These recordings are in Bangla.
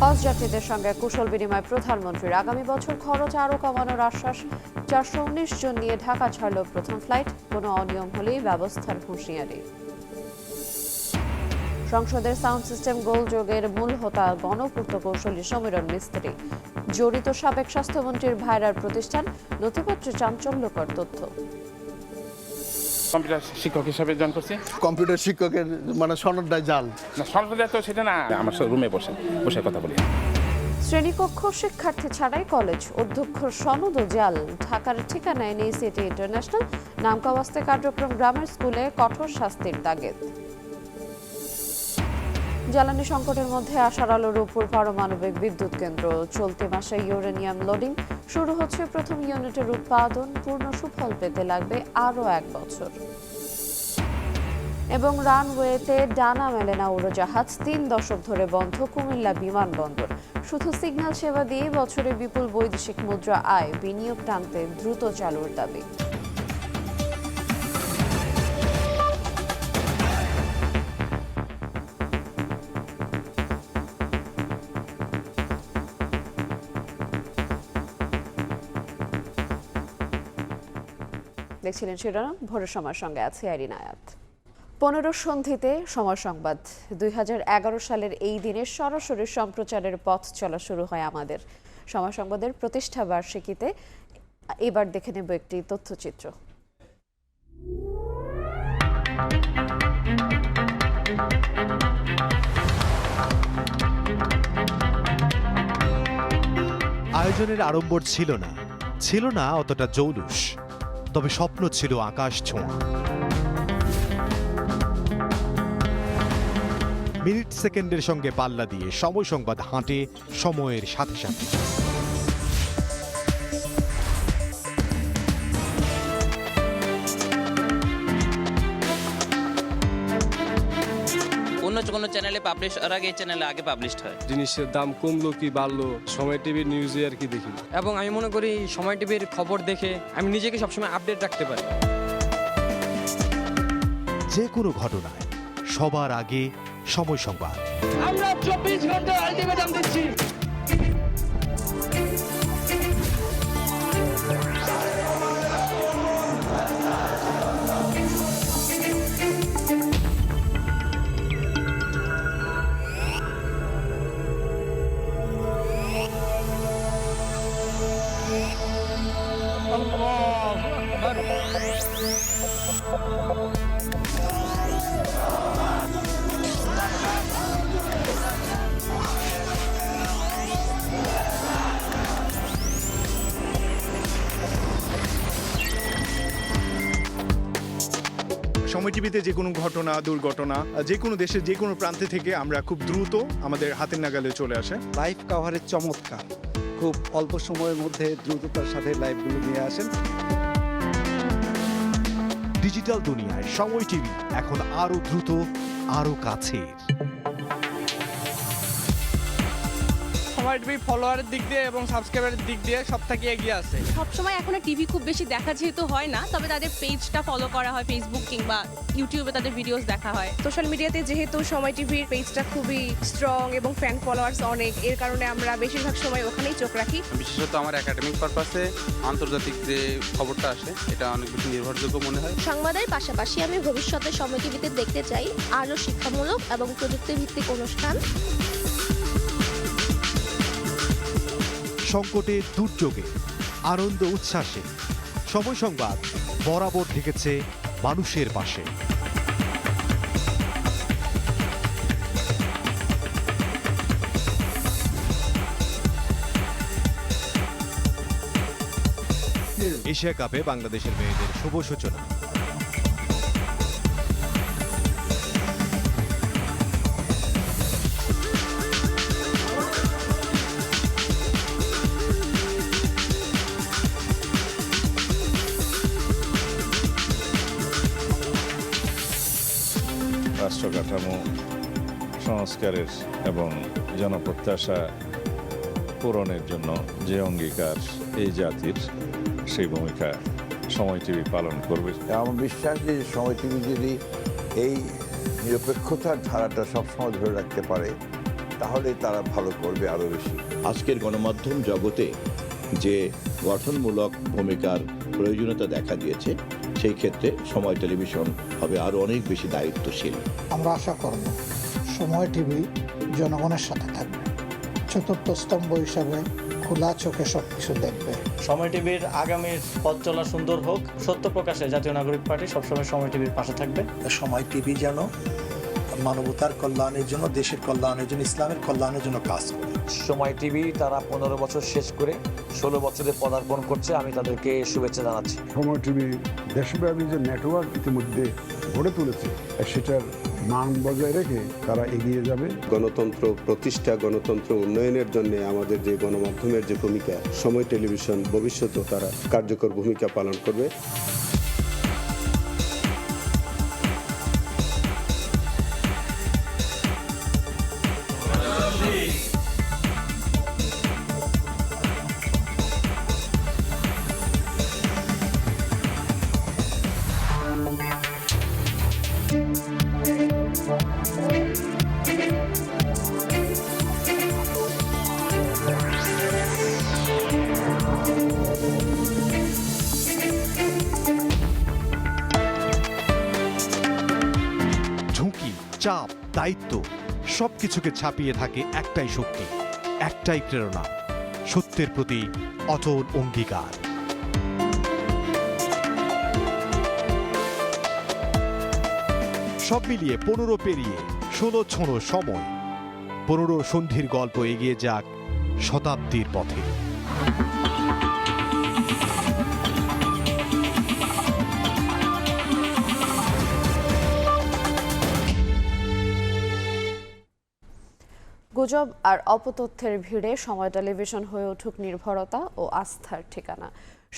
হজ যাত্রীদের সঙ্গে কুশল বিনিময় প্রধানমন্ত্রীর। আগামী বছর খরচ আরও কমানোর আশ্বাস। 419 জন নিয়ে ঢাকা ছাড়ল প্রথম ফ্লাইট। কোনো অনিয়ম হলেই ব্যবস্থার হুঁশিয়ারি। সংসদের সাউন্ড সিস্টেম গোলযোগের মূল হোতা গণপূর্ত কৌশলী সমীরণ মিস্ত্রি। জড়িত সাবেক স্বাস্থ্যমন্ত্রীর ভাইরার প্রতিষ্ঠান। নথিপত্রে চাঞ্চল্যকর তথ্য। কম্পিউটার শিক্ষক হিসাবে জয়েন করছি। কম্পিউটার শিক্ষকের মানে সনদটা জাল না, সরকার তো সেটা না, আমার রুমে বসে কথা বলি। শ্রেণীকক্ষ শিক্ষার্থী ছাড়াই কলেজ। অধ্যক্ষর সনদ ও জাল। ঢাকার ঠিকানায় নেই সিটি ইন্টারন্যাশনাল। নামকাওয়াস্তে কার্যক্রম গ্রামের স্কুলে কঠোর শাস্তির তাগিদ। জ্বালানি সংকটের মধ্যে আশার আলো রূপপুর পারমাণবিক বিদ্যুৎ কেন্দ্র। চলতি মাসে ইউরেনিয়াম লোডিং শুরু হচ্ছে। প্রথম ইউনিটের উৎপাদন। পূর্ণ সুফল পেতে লাগবে আরও 1 বছর। এবং রানওয়েতে ডানা মেলে না উড়োজাহাজ। 3 দশক ধরে বন্ধ কুমিল্লা বিমানবন্দর। শুধু সিগন্যাল সেবা দিয়ে বছরে বিপুল বৈদেশিক মুদ্রা আয়। বিনিয়োগ টানতে দ্রুত চালুর দাবি। দেখছিলেন শিরোনাম। ভোরের সময়ের সঙ্গে আছে আইরিন আয়াত। 15 সন্ধিতে সময় সংবাদ। 2011 সালের এই দিনে সরাসরি সম্প্রচারের পথ চলা শুরু হয় আমাদের। সময় সংবাদের প্রতিষ্ঠা বার্ষিকীতে এবার দেখে নেব একটি তথ্যচিত্র। আয়োজনের আড়ম্বর ছিল না অতটা জৌলুস, তবে স্বপ্ন ছিল আকাশ ছোঁয়া। মিনিট সেকেন্ডের সঙ্গে পাল্লা দিয়ে সময় সংবাদ হাঁটে সময়ের সাথে সাথে। কোনো চ্যানেলে পাবলিশ হওয়ার আগে এই চ্যানেলে আগে পাবলিশড হয়। জিনিসের দাম কমলো কি বাড়লো সময় টিভির নিউজে আর কি দেখি। এবং আমি মনে করি সময় টিভির খবর দেখে আমি নিজেকে সবসময় আপডেট রাখতে পারি। যে কোনো ঘটনায় সবার আগে সময় সংবাদ। আমরা 24 ঘন্টার আলটিমেটাম দিচ্ছি। সময় টিভিতে যে কোনো ঘটনা, দুর্ঘটনা, যে কোনো দেশের যে কোনো প্রান্তে থেকে আমরা খুব দ্রুত আমাদের হাতের নাগালে চলে আসে। লাইভ কভারেজ চমৎকার, খুব অল্প সময়ের মধ্যে দ্রুততার সাথে লাইভগুলো নিয়ে আসেন। ডিজিটাল দুনিয়ায় সময় টিভি এখন আরো দ্রুত, আরো কাছের। সময় টিভি ফলোয়ারের দিক দিয়ে এবং সাবস্ক্রাইবারের দিক দিয়ে সব থেকে এগিয়ে আছে। সবসময় এখন টিভি খুব বেশি দেখা যেহেতু হয় না, তবে তাদের পেজটা ফলো করা হয়, ফেসবুক কিংবা ইউটিউবে তাদের ভিডিওস দেখা হয়। সোশ্যাল মিডিয়াতে যেহেতু সময় টিভির পেজটা খুবই স্ট্রং এবং ফ্যান ফলোয়ার্স অনেক, এর কারণে আমরা বেশিরভাগ সময় ওখানেই চোখ রাখি। বিশেষত আমার একাডেমিক পারপাসে আন্তর্জাতিক যে খবরটা আসে এটা অনেক বেশি নির্ভরযোগ্য মনে হয়। সংবাদের পাশাপাশি আমি ভবিষ্যতে সময় টিভিতে দেখতে চাই আরও শিক্ষামূলক এবং প্রযুক্তিভিত্তিক অনুষ্ঠান। সংকটে, দুর্যোগে, আনন্দ উচ্ছ্বাসে সময় সংবাদ বরাবর থেকেছে মানুষের পাশে। এশিয়া কাপে বাংলাদেশের মেয়েদের শুভ সূচনা। রাষ্ট্র কাঠামো সংস্কারের এবং জনপ্রত্যাশা পূরণের জন্য যে অঙ্গীকার এই জাতির, সেই ভূমিকা সময় টিভি পালন করবে। আমার বিশ্বাস যে সময় টিভি যদি এই নিরপেক্ষতার ধারাটা সবসময় ধরে রাখতে পারে, তাহলে তারা ভালো করবে আরও বেশি। আজকের গণমাধ্যম জগতে যে গঠনমূলক ভূমিকার প্রয়োজনীয়তা দেখা দিয়েছে, সেই ক্ষেত্রে সময় টেলিভিশন হবে আরও অনেক বেশি দায়িত্বশীল। আমরা আশা করব সময় টিভি জনগণের সাথে থাকবে, চতুর্থ স্তম্ভ হিসাবে খোলা চোখে সবকিছু দেখবে। সময় টিভির আগামীর পথ চলা সুন্দর হোক। সত্য প্রকাশে জাতীয় নাগরিক পার্টি সবসময় সময় টিভির পাশে থাকবে। সময় টিভি যেন মানবতার কল্যাণের জন্য, দেশের কল্যাণের জন্য, ইসলামের কল্যাণের জন্য কাজ করে। সময় টিভি তারা 15 বছর শেষ করে 16 বছরে পদার্পণ করছে, আমি তাদেরকে শুভেচ্ছা জানাচ্ছি। সময় টিভি দেশব্যাপী যে নেটওয়ার্ক ইতিমধ্যে গড়ে তুলেছে, সেটার মান বজায় রেখে তারা এগিয়ে যাবে। গণতন্ত্র প্রতিষ্ঠা, গণতন্ত্র উন্নয়নের জন্য আমাদের যে গণমাধ্যমের যে ভূমিকা, সময় টেলিভিশন ভবিষ্যতেও তারা কার্যকর ভূমিকা পালন করবে। ঝুঁকি, চাপ, দায়িত্ব সবকিছুকে ছাপিয়ে থাকে একটাই শক্তি, একটাই প্রেরণা, সত্যের প্রতি অটল অঙ্গীকার। সব মিলিয়ে 15 পেরিয়ে 16 ছোঁড়ো সময়, 15 সন্ধির গল্প এগিয়ে যাক শতাব্দীর পথে। গুজব আর অপতথ্যের ভিড়ে সময় টেলিভিশন হয়ে উঠুক নির্ভরতা ও আস্থার ঠিকানা।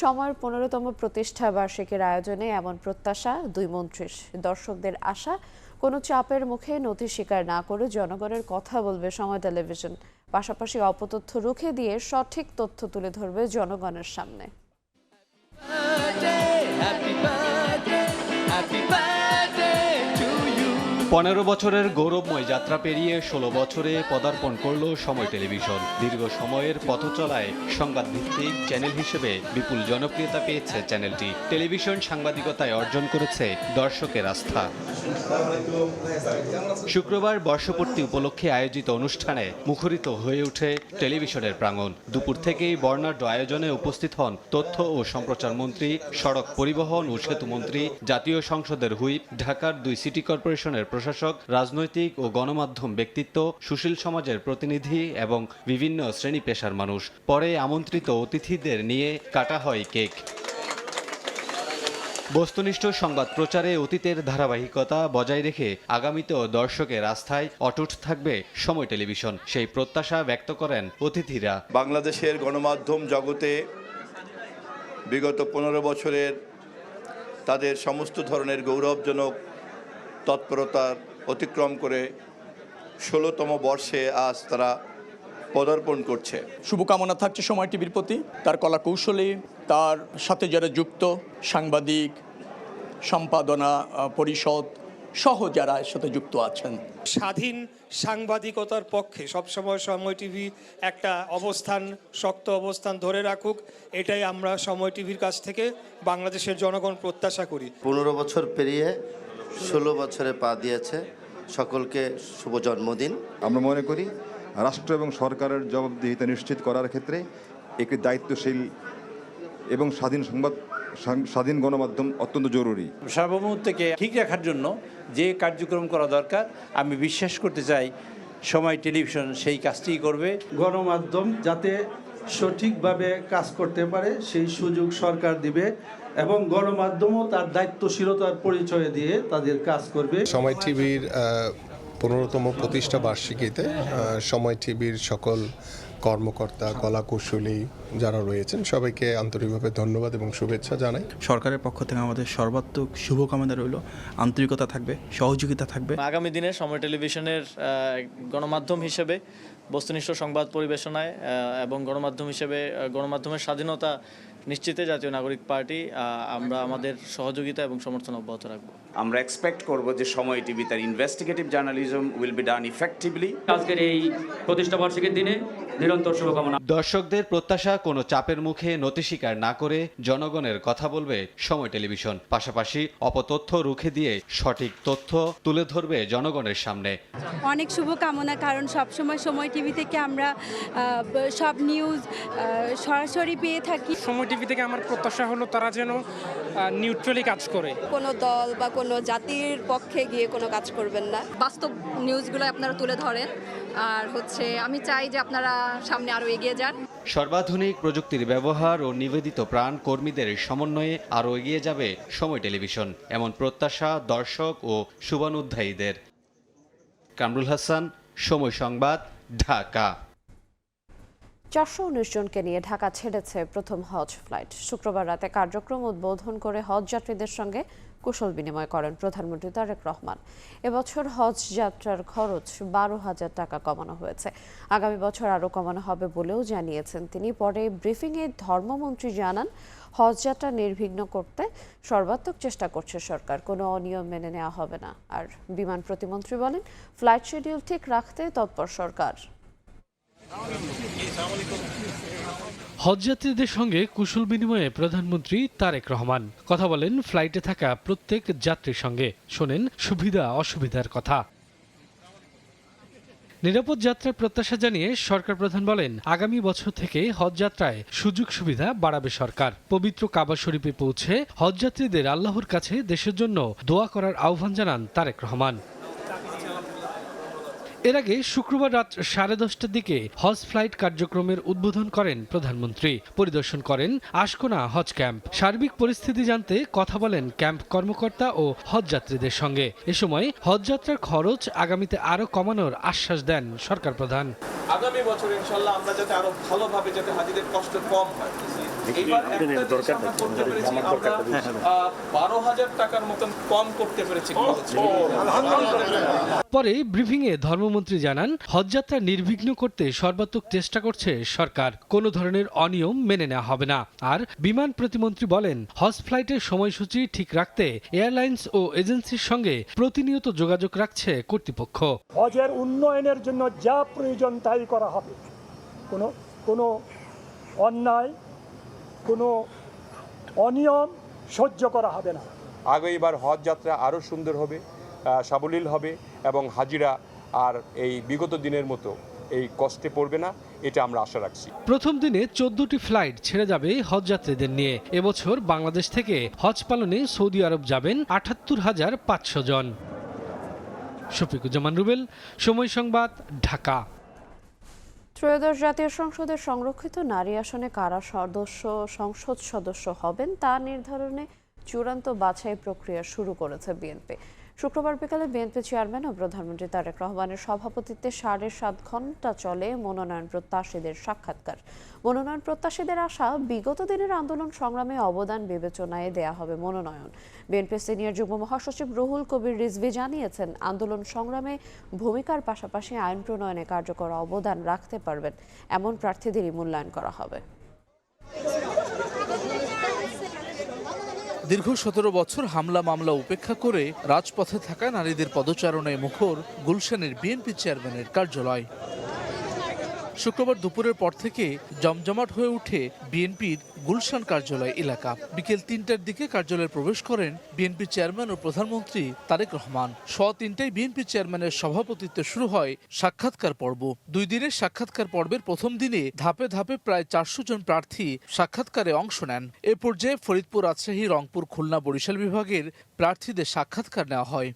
সময়ের 15তম প্রতিষ্ঠা বার্ষিকীর আয়োজনে এমন প্রত্যাশা দুই মন্ত্রীর। দর্শকদের আশা, কোনো চাপের মুখে নথি স্বীকার না করে জনগণের কথা বলবে সময় টেলিভিশন। পাশাপাশি অপতথ্য রুখে দিয়ে সঠিক তথ্য তুলে ধরবে জনগণের সামনে। 15 বছরের গৌরবময় যাত্রা পেরিয়ে 16 বছরে পদার্পণ করল সময় টেলিভিশন। দীর্ঘ সময়ের পথ চলায় সংবাদ ভিত্তিক চ্যানেল হিসেবে বিপুল জনপ্রিয়তা পেয়েছে চ্যানেলটি। টেলিভিশন সাংবাদিকতায় অর্জন করেছে দর্শকের আস্থা। শুক্রবার বর্ষপূর্তি উপলক্ষে আয়োজিত অনুষ্ঠানে মুখরিত হয়ে ওঠে টেলিভিশনের প্রাঙ্গণ। দুপুর থেকেই বর্ণাঢ্য আয়োজনে উপস্থিত হন তথ্য ও সম্প্রচার মন্ত্রী, সড়ক পরিবহন ও সেতু মন্ত্রী, জাতীয় সংসদের হুইপ, ঢাকার 2 সিটি কর্পোরেশনের প্রশাসক, রাজনৈতিক ও গণমাধ্যম ব্যক্তিত্ব, সুশীল সমাজের প্রতিনিধি এবং বিভিন্ন শ্রেণী পেশার মানুষ। পরে আমন্ত্রিত অতিথিদের নিয়ে কাটা হয় কেক। বস্তুনিষ্ঠ সংবাদ প্রচারে অতীতের ধারাবাহিকতা বজায় রেখে আগামীতেও দর্শকের আস্থায় অটুট থাকবে সময় টেলিভিশন, সেই প্রত্যাশা ব্যক্ত করেন অতিথিরা। বাংলাদেশের গণমাধ্যম জগতে বিগত 15 বছরের তাদের সমস্ত ধরনের গৌরবজনক তৎপরতার অতিক্রম করে 16তম বর্ষে আজ তারা পদার্পণ করছে। শুভকামনা থাকছে সময় টিভির প্রতি, তার কলা কৌশলী, তার সাথে যারা যুক্ত সাংবাদিক, সম্পাদনা পরিষদ সহ যারা এর সাথে যুক্ত আছেন। স্বাধীন সাংবাদিকতার পক্ষে সবসময় সময় টিভি একটা অবস্থান, শক্ত অবস্থান ধরে রাখুক, এটাই আমরা সময় টিভির কাছ থেকে বাংলাদেশের জনগণ প্রত্যাশা করি। 15 বছর পেরিয়ে 16 বছরে পা দিয়েছে, সকলকে শুভ জন্মদিন। আমরা মনে করি রাষ্ট্র এবং সরকারের জবাবদিহিতা নিশ্চিত করার ক্ষেত্রে একটি দায়িত্বশীল এবং স্বাধীন গণমাধ্যম অত্যন্ত জরুরি। সার্বভৌমত্বকে ঠিক রাখার জন্য যে কার্যক্রম করা দরকার, আমি বিশ্বাস করতে চাই সময় টেলিভিশন সেই কাজটিই করবে। গণমাধ্যম যাতে সঠিকভাবে কাজ করতে পারে সেই সুযোগ সরকার দিবে এবং গণমাধ্যমও তার দায়িত্বশীলতার পরিচয় দিয়ে তাদের কাজ করবে। সময় টিভির 15তম প্রতিষ্ঠা বার্ষিকীতে সময় টিভির সকল কর্মকর্তা, কলাকুশলী যারা রয়েছেন সবাইকে আন্তরিকভাবে ধন্যবাদ এবং শুভেচ্ছা জানাই। সরকারের পক্ষ থেকে আমাদের সর্বাত্মক শুভকামনা রইল, আন্তরিকতা থাকবে, সহযোগিতা থাকবে। আগামী দিনে সময় টেলিভিশনের গণমাধ্যম হিসেবে বস্তুনিষ্ঠ সংবাদ পরিবেশনায় এবং গণমাধ্যম হিসেবে গণমাধ্যমের স্বাধীনতা নিশ্চিতই জাতীয় নাগরিক পার্টি আমরা আমাদের সহযোগিতা এবং সমর্থন অব্যাহত রাখবো। আমরা এক্সপেক্ট করব যে সময় টিভি তার investigative journalism will be done effectively. আজকের এই প্রতিষ্ঠা বার্ষিকীর দিনে নিরন্তর শুভকামনা। দর্শকদের প্রত্যাশা কোনো চাপের মুখে নতি স্বীকার না করে জনগণের কথা বলবে সময় টেলিভিশন। পাশাপাশি অপতথ্য রুখে দিয়ে সঠিক তথ্য তুলে ধরবে জনগণের সামনে। অনেক শুভকামনা, কারণ সবসময় সময় টিভি থেকে আমরা সব নিউজ সরাসরি পেয়ে থাকি। সময় টিভি থেকে আমার প্রত্যাশা হলো তারা যেন নিউট্রালি কাজ করে, কোনো দল বা কোনো জাতির পক্ষে গিয়ে কোনো কাজ করবেন না, বাস্তব নিউজগুলো আপনারা তুলে ধরেন। আর আমি চাই যে আপনারা সামনে আরো এগিয়ে যান। সর্বাধুনিক প্রযুক্তির ব্যবহার ও নিবেদিত প্রাণ কর্মীদের সমন্বয়ে আরও এগিয়ে যাবে সময় টেলিভিশন, এমন প্রত্যাশা দর্শক ও শুভানুধ্যায়ীদের। কামরুল হাসান, সময় সংবাদ, ঢাকা। 419 জনকে নিয়ে ঢাকা ছেড়েছে প্রথম হজ ফ্লাইট। শুক্রবার রাতে কার্যক্রম উদ্বোধন করে হজ যাত্রীদের সঙ্গে কুশল বিনিময় করেন প্রধানমন্ত্রী তারেক রহমান। এবছর হজ যাত্রার খরচ 12,000 টাকা কমানো হয়েছে। আগামী বছর আরও কমানো হবে বলেও জানিয়েছেন তিনি। পরে ব্রিফিংয়ে ধর্মমন্ত্রী জানান, হজ যাত্রা নির্বিঘ্ন করতে সর্বাত্মক চেষ্টা করছে সরকার, কোনো অনিয়ম মেনে নেওয়া হবে না। আর বিমান প্রতিমন্ত্রী বলেন, ফ্লাইট শিডিউল ঠিক রাখতে তৎপর সরকার। হজযাত্রীদের সঙ্গে কুশল বিনিময়ে প্রধানমন্ত্রী তারেক রহমান কথা বলেন ফ্লাইটে থাকা প্রত্যেক যাত্রীর সঙ্গে, শোনেন সুবিধা অসুবিধার কথা। নিরাপদ যাত্রার প্রত্যাশা জানিয়ে সরকার প্রধান বলেন, আগামী বছর থেকে হজযাত্রায় সুযোগ সুবিধা বাড়াবে সরকার। পবিত্র কাবা শরীফে পৌঁছে হজযাত্রীদের আল্লাহর কাছে দেশের জন্য দোয়া করার আহ্বান জানান তারেক রহমান। এর আগে শুক্রবার রাত 10:30টার দিকে হজ ফ্লাইট কার্যক্রমের উদ্বোধন করেন প্রধানমন্ত্রী। পরিদর্শন করেন আশকোনা হজ ক্যাম্প। সার্বিক পরিস্থিতি জানতে কথা বলেন ক্যাম্প কর্মকর্তা ও হজযাত্রীদের সঙ্গে। এ সময় হজযাত্রার খরচ আগামীতে আরও কমানোর আশ্বাস দেন সরকার প্রধান। আগামী বছর ইনশাআল্লাহ আমরা যাতে আরো ভালোভাবে যাতে হাজিদের কষ্ট কম হয়, এইবার একটা জিনিস আমরা করতে পেরেছি, আমরা 12,000 টাকার মতন কম করতে পেরেছি। পরে ব্রিফিংয়ে ধর্মমন্ত্রী জানান, হজযাত্রা নির্বিঘ্ন করতে সর্বাত্মক চেষ্টা করছে সরকার, কোনো ধরনের অনিয়ম মেনে নেওয়া হবে না। আর বিমান প্রতিমন্ত্রী বলেন, হজ ফ্লাইটের সময়সূচি ঠিক রাখতে এয়ারলাইন্স ও এজেন্সির সঙ্গে প্রতিনিয়ত যোগাযোগ রাখছে কর্তৃপক্ষ। হজের উন্নয়নের জন্য যা প্রয়োজন তাই করা হবে, কোনো অন্যায়, কোনো অনিয়ম সহ্য করা হবে না। এবার হজ যাত্রা আরও সুন্দর হবে, সাবলীল হবে এবং হাজিরা আর এই বিগত দিনের মতো এই কষ্টে পড়বে না, এটা আমরা আশা রাখছি। প্রথম দিনে 14টি ফ্লাইট ছেড়ে যাবে হজযাত্রীদের নিয়ে। এবছর বাংলাদেশ থেকে হজ পালনে সৌদি আরব যাবেন 78,500 জন। শফিকুজ্জামান রুবেল, সময় সংবাদ, ঢাকা। ত্রয়োদশ জাতীয় সংসদের সংরক্ষিত নারী আসনে কারা সংসদ সদস্য হবেন তা নির্ধারণে চূড়ান্ত বাছাই প্রক্রিয়া শুরু করেছে বিএনপি। শুক্রবার বিকালে বিএনপি চেয়ারম্যান ও প্রধানমন্ত্রী তারেক রহমানের সভাপতিত্বে 7.5 ঘণ্টা চলে মনোনয়ন প্রত্যাশীদের সাক্ষাৎকার। মনোনয়ন প্রত্যাশীদের আশা, বিগত দিনের আন্দোলন সংগ্রামে অবদান বিবেচনায় দেয়া হবে মনোনয়ন। বিএনপি সিনিয়র যুগ্ম মহাসচিব রুহুল কবির রিজভী জানিয়েছেন, আন্দোলন সংগ্রামে ভূমিকার পাশাপাশি আইন প্রণয়নে কার্যকর অবদান রাখতে পারবেন এমন প্রার্থীদেরই মূল্যায়ন করা হবে। দীর্ঘ 17 বছর হামলা মামলা উপেক্ষা করে রাজপথে থাকা নারীদের পদচারণায় মুখর গুলশানের বিএনপি চেয়ারম্যানের কার্যালয়। শুক্রবার দুপুরের পর থেকে জমজমাট হয়ে ওঠে বিএনপির গুলশান কার্যালয় এলাকা। বিকেল 3টার দিকে কার্যালয়ে প্রবেশ করেন বিএনপি চেয়ারম্যান ও প্রধানমন্ত্রী তারেক রহমান। 3:15টায় বিএনপি চেয়ারম্যানের সভাপতিত্বে শুরু হয় সাক্ষাৎকার পর্ব। 2 দিনের সাক্ষাৎকার পর্বের প্রথম দিনে ধাপে ধাপে প্রায় 400 জন প্রার্থী সাক্ষাৎকারে অংশ নেন। এ পর্যায়ে ফরিদপুর, রাজশাহী, রংপুর, খুলনা, বরিশাল বিভাগের প্রার্থীদের সাক্ষাৎকার নেওয়া হয়।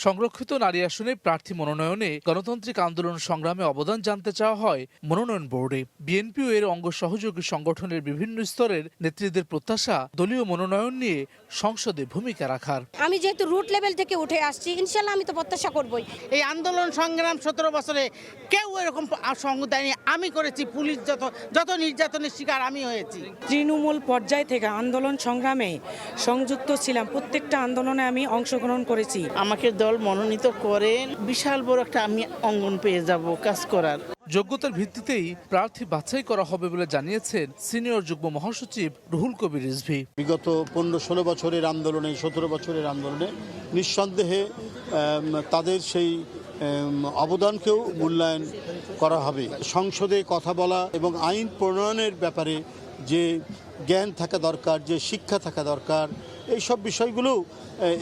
সংরক্ষিত নারী আসনে প্রার্থী মনোনয়নে গণতান্ত্রিক আন্দোলন সংগ্রামে অবদান জানতে চাওয়া হয় মনোনয়ন বোর্ডে। বিএনপি ও এর অঙ্গ সহযোগী সংগঠনের বিভিন্ন স্তরের নেতৃত্বের প্রত্যাশা, দলীয় মনোনয়ন নিয়ে সংসদে ভূমিকা রাখার। আমি যেহেতু রুট লেভেল থেকে উঠে আসছি, ইনশাল্লাহ আমি তো প্রত্যাশা করবই। এই আন্দোলন সংগ্রাম 17 বছরে কেউ এরকম সঙ্গ দেয়নি। আমি করেছি, পুলিশ যত নির্যাতনের শিকার আমি হয়েছি। তৃণমূল পর্যায় থেকে আন্দোলন সংগ্রামে সংযুক্ত ছিলাম, প্রত্যেকটা আন্দোলনে আমি অংশগ্রহণ করেছি। আমাকে দল মনোনীত করেন, বিশাল বড় একটা আমি অঙ্গন পেয়ে যাব কাজ করার। যোগ্যতার ভিত্তিতেই প্রার্থী বাছাই করা হবে বলে জানিয়েছেন সিনিয়র যুগ্ম মহাসচিব রুহুল কবির রিজভী। বিগত 15-16 বছরের আন্দোলনে, 17 বছরের আন্দোলনে নিঃসন্দেহে তাদের সেই অবদানকেও মূল্যায়ন করা হবে। সংসদে কথা বলা এবং আইন প্রণয়নের ব্যাপারে যে জ্ঞান থাকা দরকার, যে শিক্ষা থাকা দরকার, এই সব বিষয়গুলো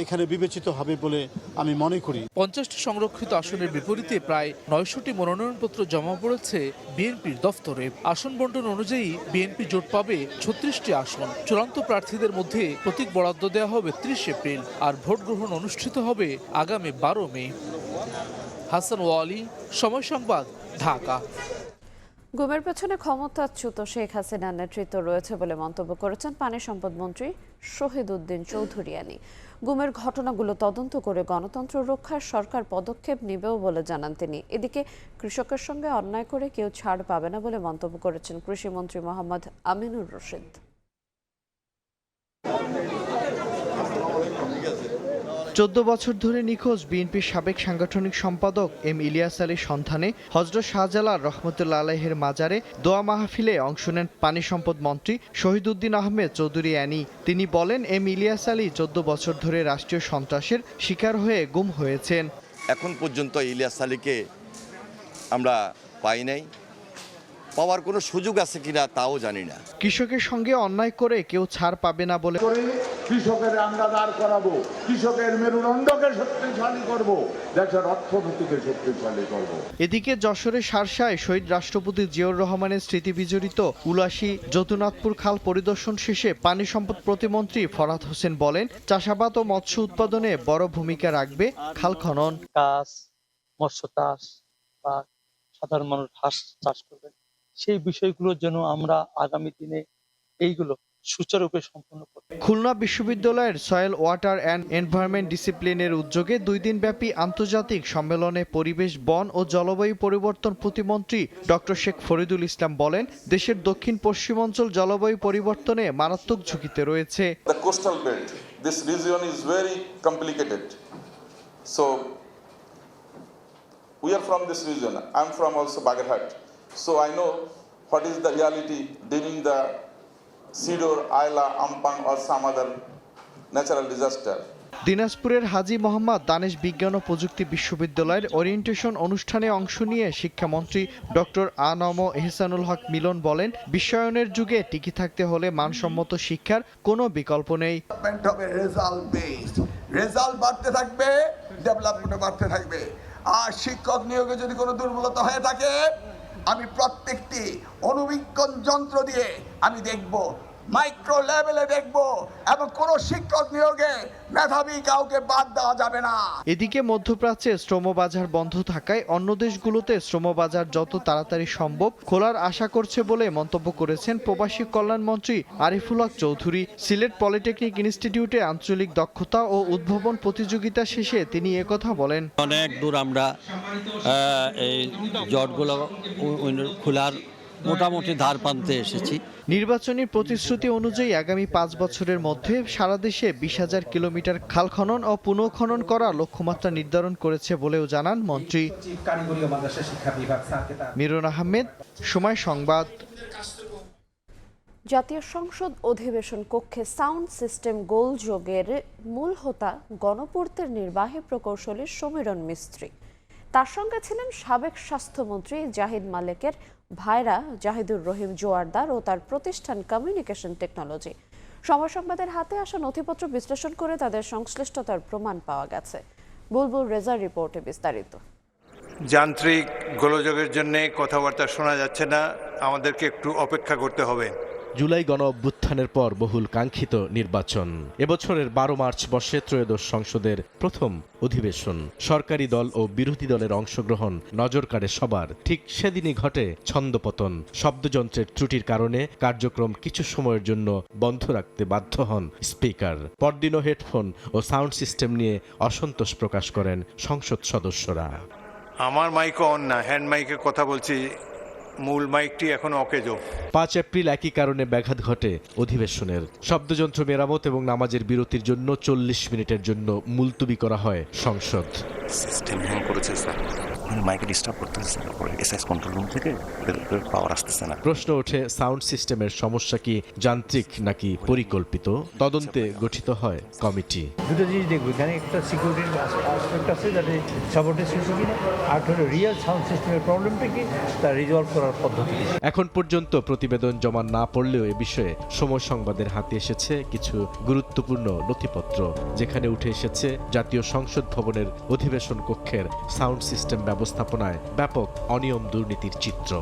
এখানে বিবেচিত হবে বলে আমি মনে করি। 50টি সংরক্ষিত আসনের বিপরীতে প্রায় 900টি মনোনয়নপত্র জমা পড়েছে বিএনপির দফতরে। আসন বন্টন অনুযায়ী বিএনপি জোট পাবে 36টি আসন। চূড়ান্ত প্রার্থীদের মধ্যে প্রতীক বরাদ্দ দেওয়া হবে 30 এপ্রিল, আর ভোট গ্রহণ অনুষ্ঠিত হবে আগামী 12 মে। হাসান ওয়ালি, সময় সংবাদ, ঢাকা। গুমের পেছনে ক্ষমতাচ্যুত শেখ হাসিনার নেতৃত্ব রয়েছে বলে মন্তব্য করেছেন পানি সম্পদ মন্ত্রী শহীদ উদ্দিন চৌধুরিয়ানী। গুমের ঘটনাগুলো তদন্ত করে গণতন্ত্র রক্ষায় সরকার পদক্ষেপ নেবেও বলে জানান তিনি। এদিকে কৃষকের সঙ্গে অন্যায় করে কেউ ছাড় পাবে না বলে মন্তব্য করেছেন কৃষিমন্ত্রী মোহাম্মদ আমিনুর রশিদ। 14 বছর ধরে নিখোঁজ বিএনপির সাবেক সাংগঠনিক সম্পাদক এম ইলিয়াস আলীর সন্ধানে হযরত শাহজালাল রহমতুল্লাহ আলাইহির মাজারে দোয়া মাহফিলে অংশ নেন পানি সম্পদ মন্ত্রী শহীদ উদ্দিন আহমেদ চৌধুরিয়ানী। তিনি বলেন, এম ইলিয়াস আলী 14 বছর ধরে রাষ্ট্রীয় সন্ত্রাসের শিকার হয়ে গুম হয়েছেন। এখন পর্যন্ত ইলিয়াস আলীকে আমরা পাই নাই, পাওয়ার কোনো সুযোগ আছে কিনা তাও জানি না। কৃষকের সঙ্গে অন্যায় করে কেউ ছাড় পাবে না বলে কৃষকের আমরা দাঁড় করাবো, কৃষকের মেরুদণ্ডকে শক্তিশালী করব, দেশের অর্থনীতিকে শক্তিশালী করব। এদিকে যশোরের শার্শায় শহীদ রাষ্ট্রপতি জিয়াউর রহমানের স্মৃতি বিজড়িত ৭৯ যদুনাথপুর খাল পরিদর্শন শেষে পানি সম্পদ প্রতিমন্ত্রী ফরহাদ হোসেন বলেন, চাষাবাদ ও মৎস্য উৎপাদনে বড় ভূমিকা রাখবে খাল খনন। কাজ, মৎস্য চাষ বা সাধারণ মানুষ হাঁস চাষ করবেন, সেই বিষয়গুলোর জন্য আমরা আগামী দিনে এইগুলো সুচারুরূপে সম্পন্ন করব। খুলনা বিশ্ববিদ্যালয়ের সয়েল ওয়াটার অ্যান্ড এনভায়রনমেন্ট ডিসিপ্লিনের উদ্যোগে 2 দিনব্যাপী আন্তর্জাতিক সম্মেলনে পরিবেশ, বন ও জলবায়ু পরিবর্তন প্রতিমন্ত্রী ডক্টর শেখ ফরিদুল ইসলাম বলেন, দেশের দক্ষিণ পশ্চিমাঞ্চল জলবায়ু পরিবর্তনে মারাত্মক ঝুঁকিতে রয়েছে। The coastal belt, this region is very complicated. So we are from this region. I'm from also Bagerhat. So I know what is the reality during the Sidor, Ayla, Ampang or some other natural disaster. দিনাজপুরের হাজী মোহাম্মদ দানেশ বিজ্ঞান ও প্রযুক্তি বিশ্ববিদ্যালয়ের ওরিয়েন্টেশন অনুষ্ঠানে অংশ নিয়ে শিক্ষামন্ত্রী ডক্টর আ.ন.ম এহসানুল হক মিলন বলেন, বিশ্বায়নের যুগে টিকে থাকতে হলে মানসম্মত শিক্ষার কোনো বিকল্প নেই। রেজাল্ট বাড়তে থাকবে, ডেভেলপমেন্ট বাড়তে থাকবে। আর শিক্ষক নিয়োগে যদি কোনো দুর্বলতা হয়ে থাকে, আমি প্রত্যেকটি অনুবীক্ষণ যন্ত্র দিয়ে আমি দেখব, মাইক্রো লেভেলে দেখব, এবং কোনো শিক্ষক নিয়োগে মেধাবী কাউকে বাদ দেওয়া যাবে না। এদিকে মধ্যপ্রাচ্যে শ্রমবাজার বন্ধ থাকায় অন্য দেশগুলোতে শ্রমবাজার যত তাড়াতাড়ি সম্ভব খোলার আশা করছে বলে মন্তব্য করেছেন প্রবাসী কল্যাণ মন্ত্রী আরিফুল হক চৌধুরী। সিলেট পলিটেকনিক ইনস্টিটিউটে আঞ্চলিক দক্ষতা ও উদ্ভাবন প্রতিযোগিতা শেষে তিনি একথা বলেন। অনেক দূর আমরা এই জটগুলো খোলার মোটামুটি ধার প্রান্তে এসেছি। নির্বাচনী প্রতিশ্রুতি অনুযায়ী আগামী 5 বছরের মধ্যে সারা দেশে 20,000 কিলোমিটার খাল খনন ও পুনঃখনন করার লক্ষ্যমাত্রা নির্ধারণ করেছে বলেও জানান মন্ত্রী। মিরুন আহমেদ, সময় সংবাদ। জাতীয় সংসদ অধিবেশন কক্ষে সাউন্ড সিস্টেম গোলযোগের মূল হোতা গণপূর্তের নির্বাহী প্রকৌশলী সমীরণ মিস্ত্রি। তার সঙ্গে ছিলেন সাবেক স্বাস্থ্যমন্ত্রী জাহিদ মালেকের ভাইরা জাহিদুর রহিম জোয়ারদার ও তার প্রতিষ্ঠান কমিউনিকেশন টেকনোলজি। সময় সংবাদের হাতে আসা নথিপত্র বিশ্লেষণ করে তাদের সংশ্লিষ্টতার প্রমাণ পাওয়া গেছে। বুলবুল রেজার রিপোর্টে বিস্তারিত। যান্ত্রিক গোলযোগের জন্য কথাবার্তা শোনা যাচ্ছে না, আমাদেরকে একটু অপেক্ষা করতে হবে। জুলাই গণ অভ্যুত্থানের পর বহুল কাঙ্ক্ষিত নির্বাচন। এবছরের 12 মার্চ বর্ষে ত্রয়োদশ সংসদের প্রথম অধিবেশন। সরকারি দল ও বিরোধী দলের অংশগ্রহণ নজর কাড়ে সবার। ঠিক সেদিনই ঘটে ছন্দপতন। শব্দযন্ত্রের ত্রুটির কারণে কার্যক্রম কিছু সময়ের জন্য বন্ধ রাখতে বাধ্য হন স্পিকার। পরদিনও হেডফোন ও সাউন্ড সিস্টেম নিয়ে অসন্তোষ প্রকাশ করেন সংসদ সদস্যরা। আমার মাইক অন না, হ্যান্ড মাইকে কথা বলছি, মূল মাইকটি এখনো অকেজো। 5 এপ্রিল একই কারণে ব্যাঘাত ঘটে অধিবেশনের। শব্দযন্ত্র মেরামত এবং নামাজের বিরতির জন্য 40 মিনিটের জন্য মুলতবি করা হয় সংসদ। সিস্টেম হ্যাং করেছে স্যার, মাইকে ডিস্টার্ব করতেছে স্যার, এসএস কন্ট্রোল রুম থেকে পাওয়ার আসতেছে না। প্রশ্ন ওঠে, সাউন্ড সিস্টেমের সমস্যা কি যান্ত্রিক নাকি পরিকল্পিত? তদন্তে গঠিত হয় কমিটি। দুটো জিনিস দেখবো, এখানে একটা সিকিউরিটির অ্যাসপেক্ট আছে যাতে সাপোর্টের হয়েছে কিনা, আর হলো রিয়েল সাউন্ড সিস্টেমের প্রবলেমটা কি তা রিজলভ করার পদ্ধতি। এখন পর্যন্ত প্রতিবেদন জমা না পড়লেও এ বিষয়ে সময় সংবাদের হাতে এসেছে কিছু গুরুত্বপূর্ণ নথিপত্র, যেখানে উঠে এসেছে জাতীয় সংসদ ভবনের অধিবেশন কক্ষের সাউন্ড সিস্টেম ব্যবস্থাপনায় ব্যাপক অনিয়ম দুর্নীতির চিত্র।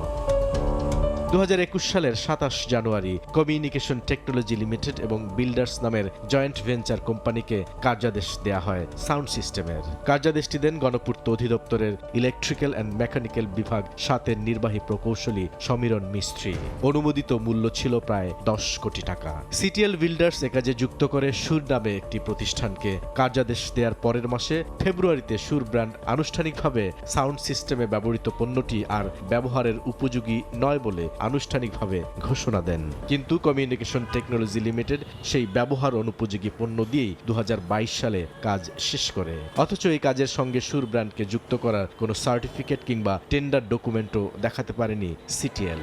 2021 সালের 27 জানুয়ারি কমিউনিকেশন টেকনোলজি লিমিটেড এবং বিল্ডার্স নামের জয়েন্ট ভেঞ্চার কোম্পানিকে কার্যাদেশ দেয়া হয় সাউন্ড সিস্টেমের। কার্যাদেশটি দেন গণপূর্ত অধিদপ্তরের ইলেকট্রিক্যাল অ্যান্ড মেকানিক্যাল বিভাগ 7-এর নির্বাহী প্রকৌশলী সমীরণ মিস্ত্রি। অনুমোদিত মূল্য ছিল প্রায় 10 কোটি টাকা। সিটিএল বিল্ডার্স এ কাজে যুক্ত করে সুর নামে একটি প্রতিষ্ঠানকে। কার্যাদেশ দেওয়ার পরের মাসে ফেব্রুয়ারিতে সুর ব্র্যান্ড আনুষ্ঠানিকভাবে সাউন্ড সিস্টেমে ব্যবহৃত পণ্যটি আর ব্যবহারের উপযোগী নয় বলে আনুষ্ঠানিকভাবে ঘোষণা দেন। কিন্তু কমিউনিকেশন টেকনোলজি লিমিটেড সেই ব্যবহার অনুপযোগী পণ্য দিয়েই 2022 সালে কাজ শেষ করে। অথচ এই কাজের সঙ্গে সুর ব্র্যান্ডকে যুক্ত করার কোনো সার্টিফিকেট কিংবা টেন্ডার ডকুমেন্টও দেখাতে পারেনি সিটিএল।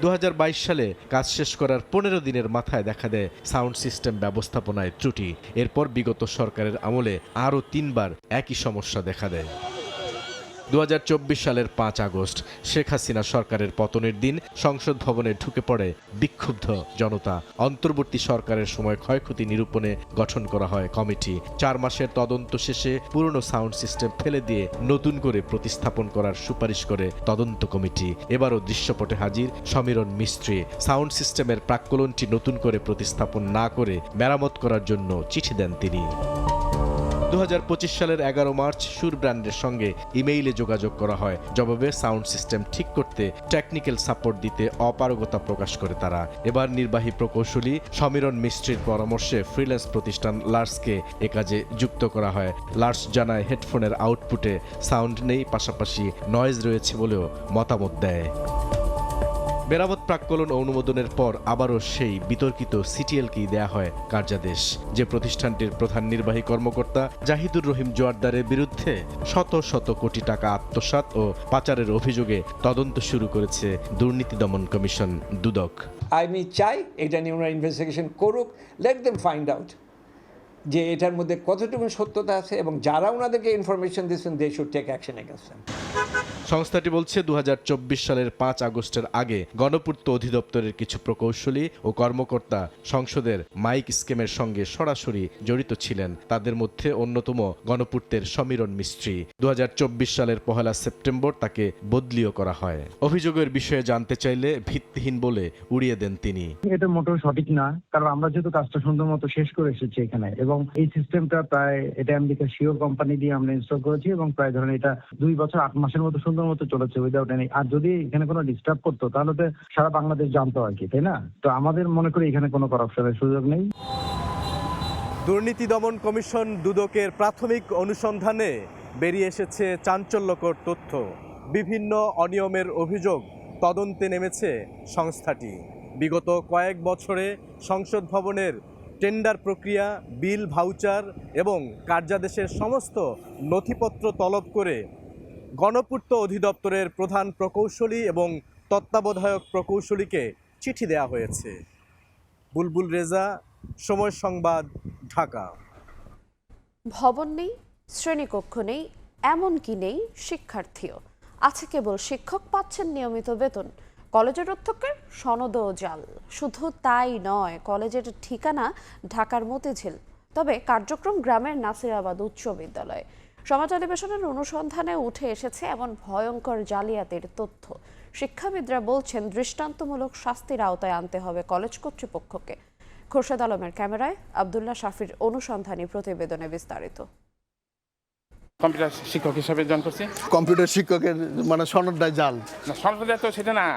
2022 সালে কাজ শেষ করার 15 দিনের মাথায় দেখা দেয় সাউন্ড সিস্টেম ব্যবস্থাপনায় ত্রুটি। এরপর বিগত সরকারের আমলে আরও 3 বার একই সমস্যা দেখা দেয়। 2024 সালের 5 আগস্ট শেখ হাসিনা সরকারের পতনের দিন সংসদ ভবনে ঢুকে পড়ে বিক্ষুব্ধ জনতা। অন্তর্বর্তী সরকারের সময় ক্ষয়ক্ষতি নিরূপণে গঠন করা হয় কমিটি। 4 মাসের তদন্ত শেষে পুরনো সাউন্ড সিস্টেম ফেলে দিয়ে নতুন করে প্রতিস্থাপন করার সুপারিশ করে তদন্ত কমিটি। এবারও দৃশ্যপটে হাজির সমীরণ মিস্ত্রি। সাউন্ড সিস্টেমের প্রাক্কলনটি নতুন করে প্রতিস্থাপন না করে মেরামত করার জন্য চিঠি দেন তিনি। 2025 সালের 11 মার্চ সুর ব্র্যান্ডের সঙ্গে ইমেইলে যোগাযোগ করা হয়। জবাবে সাউন্ড সিস্টেম ঠিক করতে টেকনিক্যাল সাপোর্ট দিতে অপারগতা প্রকাশ করে তারা। এবার নির্বাহী প্রকৌশলী সমীরণ মিস্ত্রির পরামর্শে ফ্রিল্যান্স প্রতিষ্ঠান লার্সকে এ কাজে যুক্ত করা হয়। লার্স জানায় হেডফোনের আউটপুটে সাউন্ড নেই, পাশাপাশি নয়েজ রয়েছে বলেও মতামত দেয়। মেরামত প্রাক্কলন অনুমোদনের পর আবারও সেই বিতর্কিত সিটিএলকেই দেয়া হয় কার্যাদেশ। যে প্রতিষ্ঠানটির প্রধান নির্বাহী কর্মকর্তা জাহিদুর রহিম জোয়ারদারের বিরুদ্ধে শত শত কোটি টাকা আত্মসাৎ ও পাচারের অভিযোগে তদন্ত শুরু করেছে দুর্নীতি দমন কমিশন দুদক। আমি চাই এটা নিয়ে ওনারা ইনভেস্টিগেশন করুক, লেট দেম ফাইন্ড আউট যে এটার মধ্যে কতটুকু সত্যতা আছে, এবং যারা ওনাদেরকে ইনফরমেশন দিচ্ছেন they should take action against them. সংস্থাটি বলছে 2024 সালের 5 আগস্টের আগে গণপূর্ত অধিদপ্তরের কিছু প্রকৌশলী ও কর্মকর্তা সংসদের মাইক স্কিমের সঙ্গে সরাসরি জড়িত ছিলেন। তাদের মধ্যে অন্যতম গণপূর্তের সমীরণ মিস্ত্রি। 2024 সালের 1 সেপ্টেম্বর তাকে বদলিও করা হয়। অভিযোগের বিষয়ে জানতে চাইলে ভিত্তিহীন বলে উড়িয়ে দেন তিনি। এটা মোটেও সঠিক না, কারণ আমরা যেহেতু কাজটা সুন্দর মতো শেষ করে এসেছি এখানে, এবং এই সিস্টেমটা প্রায় এটা আমেরিকার শিও কোম্পানি দিয়ে আমরা ইনস্টল করেছি, এবং প্রায় ধরেন এটা 2 বছর 8 মাসের মতো সুন্দর মতো চলেছে উইদাউট এনি। আর যদি এখানে কোনো ডিস্টার্ব করতো তাহলে তো সারা বাংলাদেশ জানতো আর কি, তাই না? তো আমাদের মনে করি এখানে কোনো করাপশনের সুযোগ নেই। দুর্নীতি দমন কমিশন দুদকের প্রাথমিক অনুসন্ধানে বেরিয়ে এসেছে চাঞ্চল্যকর তথ্য। বিভিন্ন অনিয়মের অভিযোগ তদন্তে নেমেছে সংস্থাটি। বিগত কয়েক বছরে সংসদ ভবনের টেন্ডার প্রক্রিয়া, বিল, ভাউচার এবং কার্যাদেশের সমস্ত নথিপত্র তলব করে গণপূর্ত অধিদপ্তরের প্রধান প্রকৌশলী এবং তত্ত্বাবধায়ক প্রকৌশলীকে চিঠি দেয়া হয়েছে। বুলবুল রেজা, সময় সংবাদ, ঢাকা। ভবন নেই, শ্রেণীকক্ষ নেই, এমনকি নেই শিক্ষার্থীও। আছে কেবল শিক্ষক পাচ্ছেন নিয়মিত বেতন। কলেজের অধ্যক্ষের সনদও জাল। শুধু তাই নয়, কলেজের ঠিকানা ঢাকার মতিঝিল, তবে কার্যক্রম গ্রামের নাসিরাবাদ উচ্চ বিদ্যালয়ে। সমাজ টেলিভিশনের অনুসন্ধানে উঠে এসেছে এমন ভয়ঙ্কর জালিয়াতির তথ্য। শিক্ষাবিদরা বলছেন দৃষ্টান্তমূলক শাস্তির আওতায় আনতে হবে কলেজ কর্তৃপক্ষকে। খোরশেদ আলমের ক্যামেরায় আব্দুল্লাহ শাফির অনুসন্ধানী প্রতিবেদনে বিস্তারিত। কম্পিউটার শিক্ষক হিসাবে জয়েন করছি। কম্পিউটার শিক্ষকের মানে সনদটাই জাল। না, সনদটা তো সেটা না।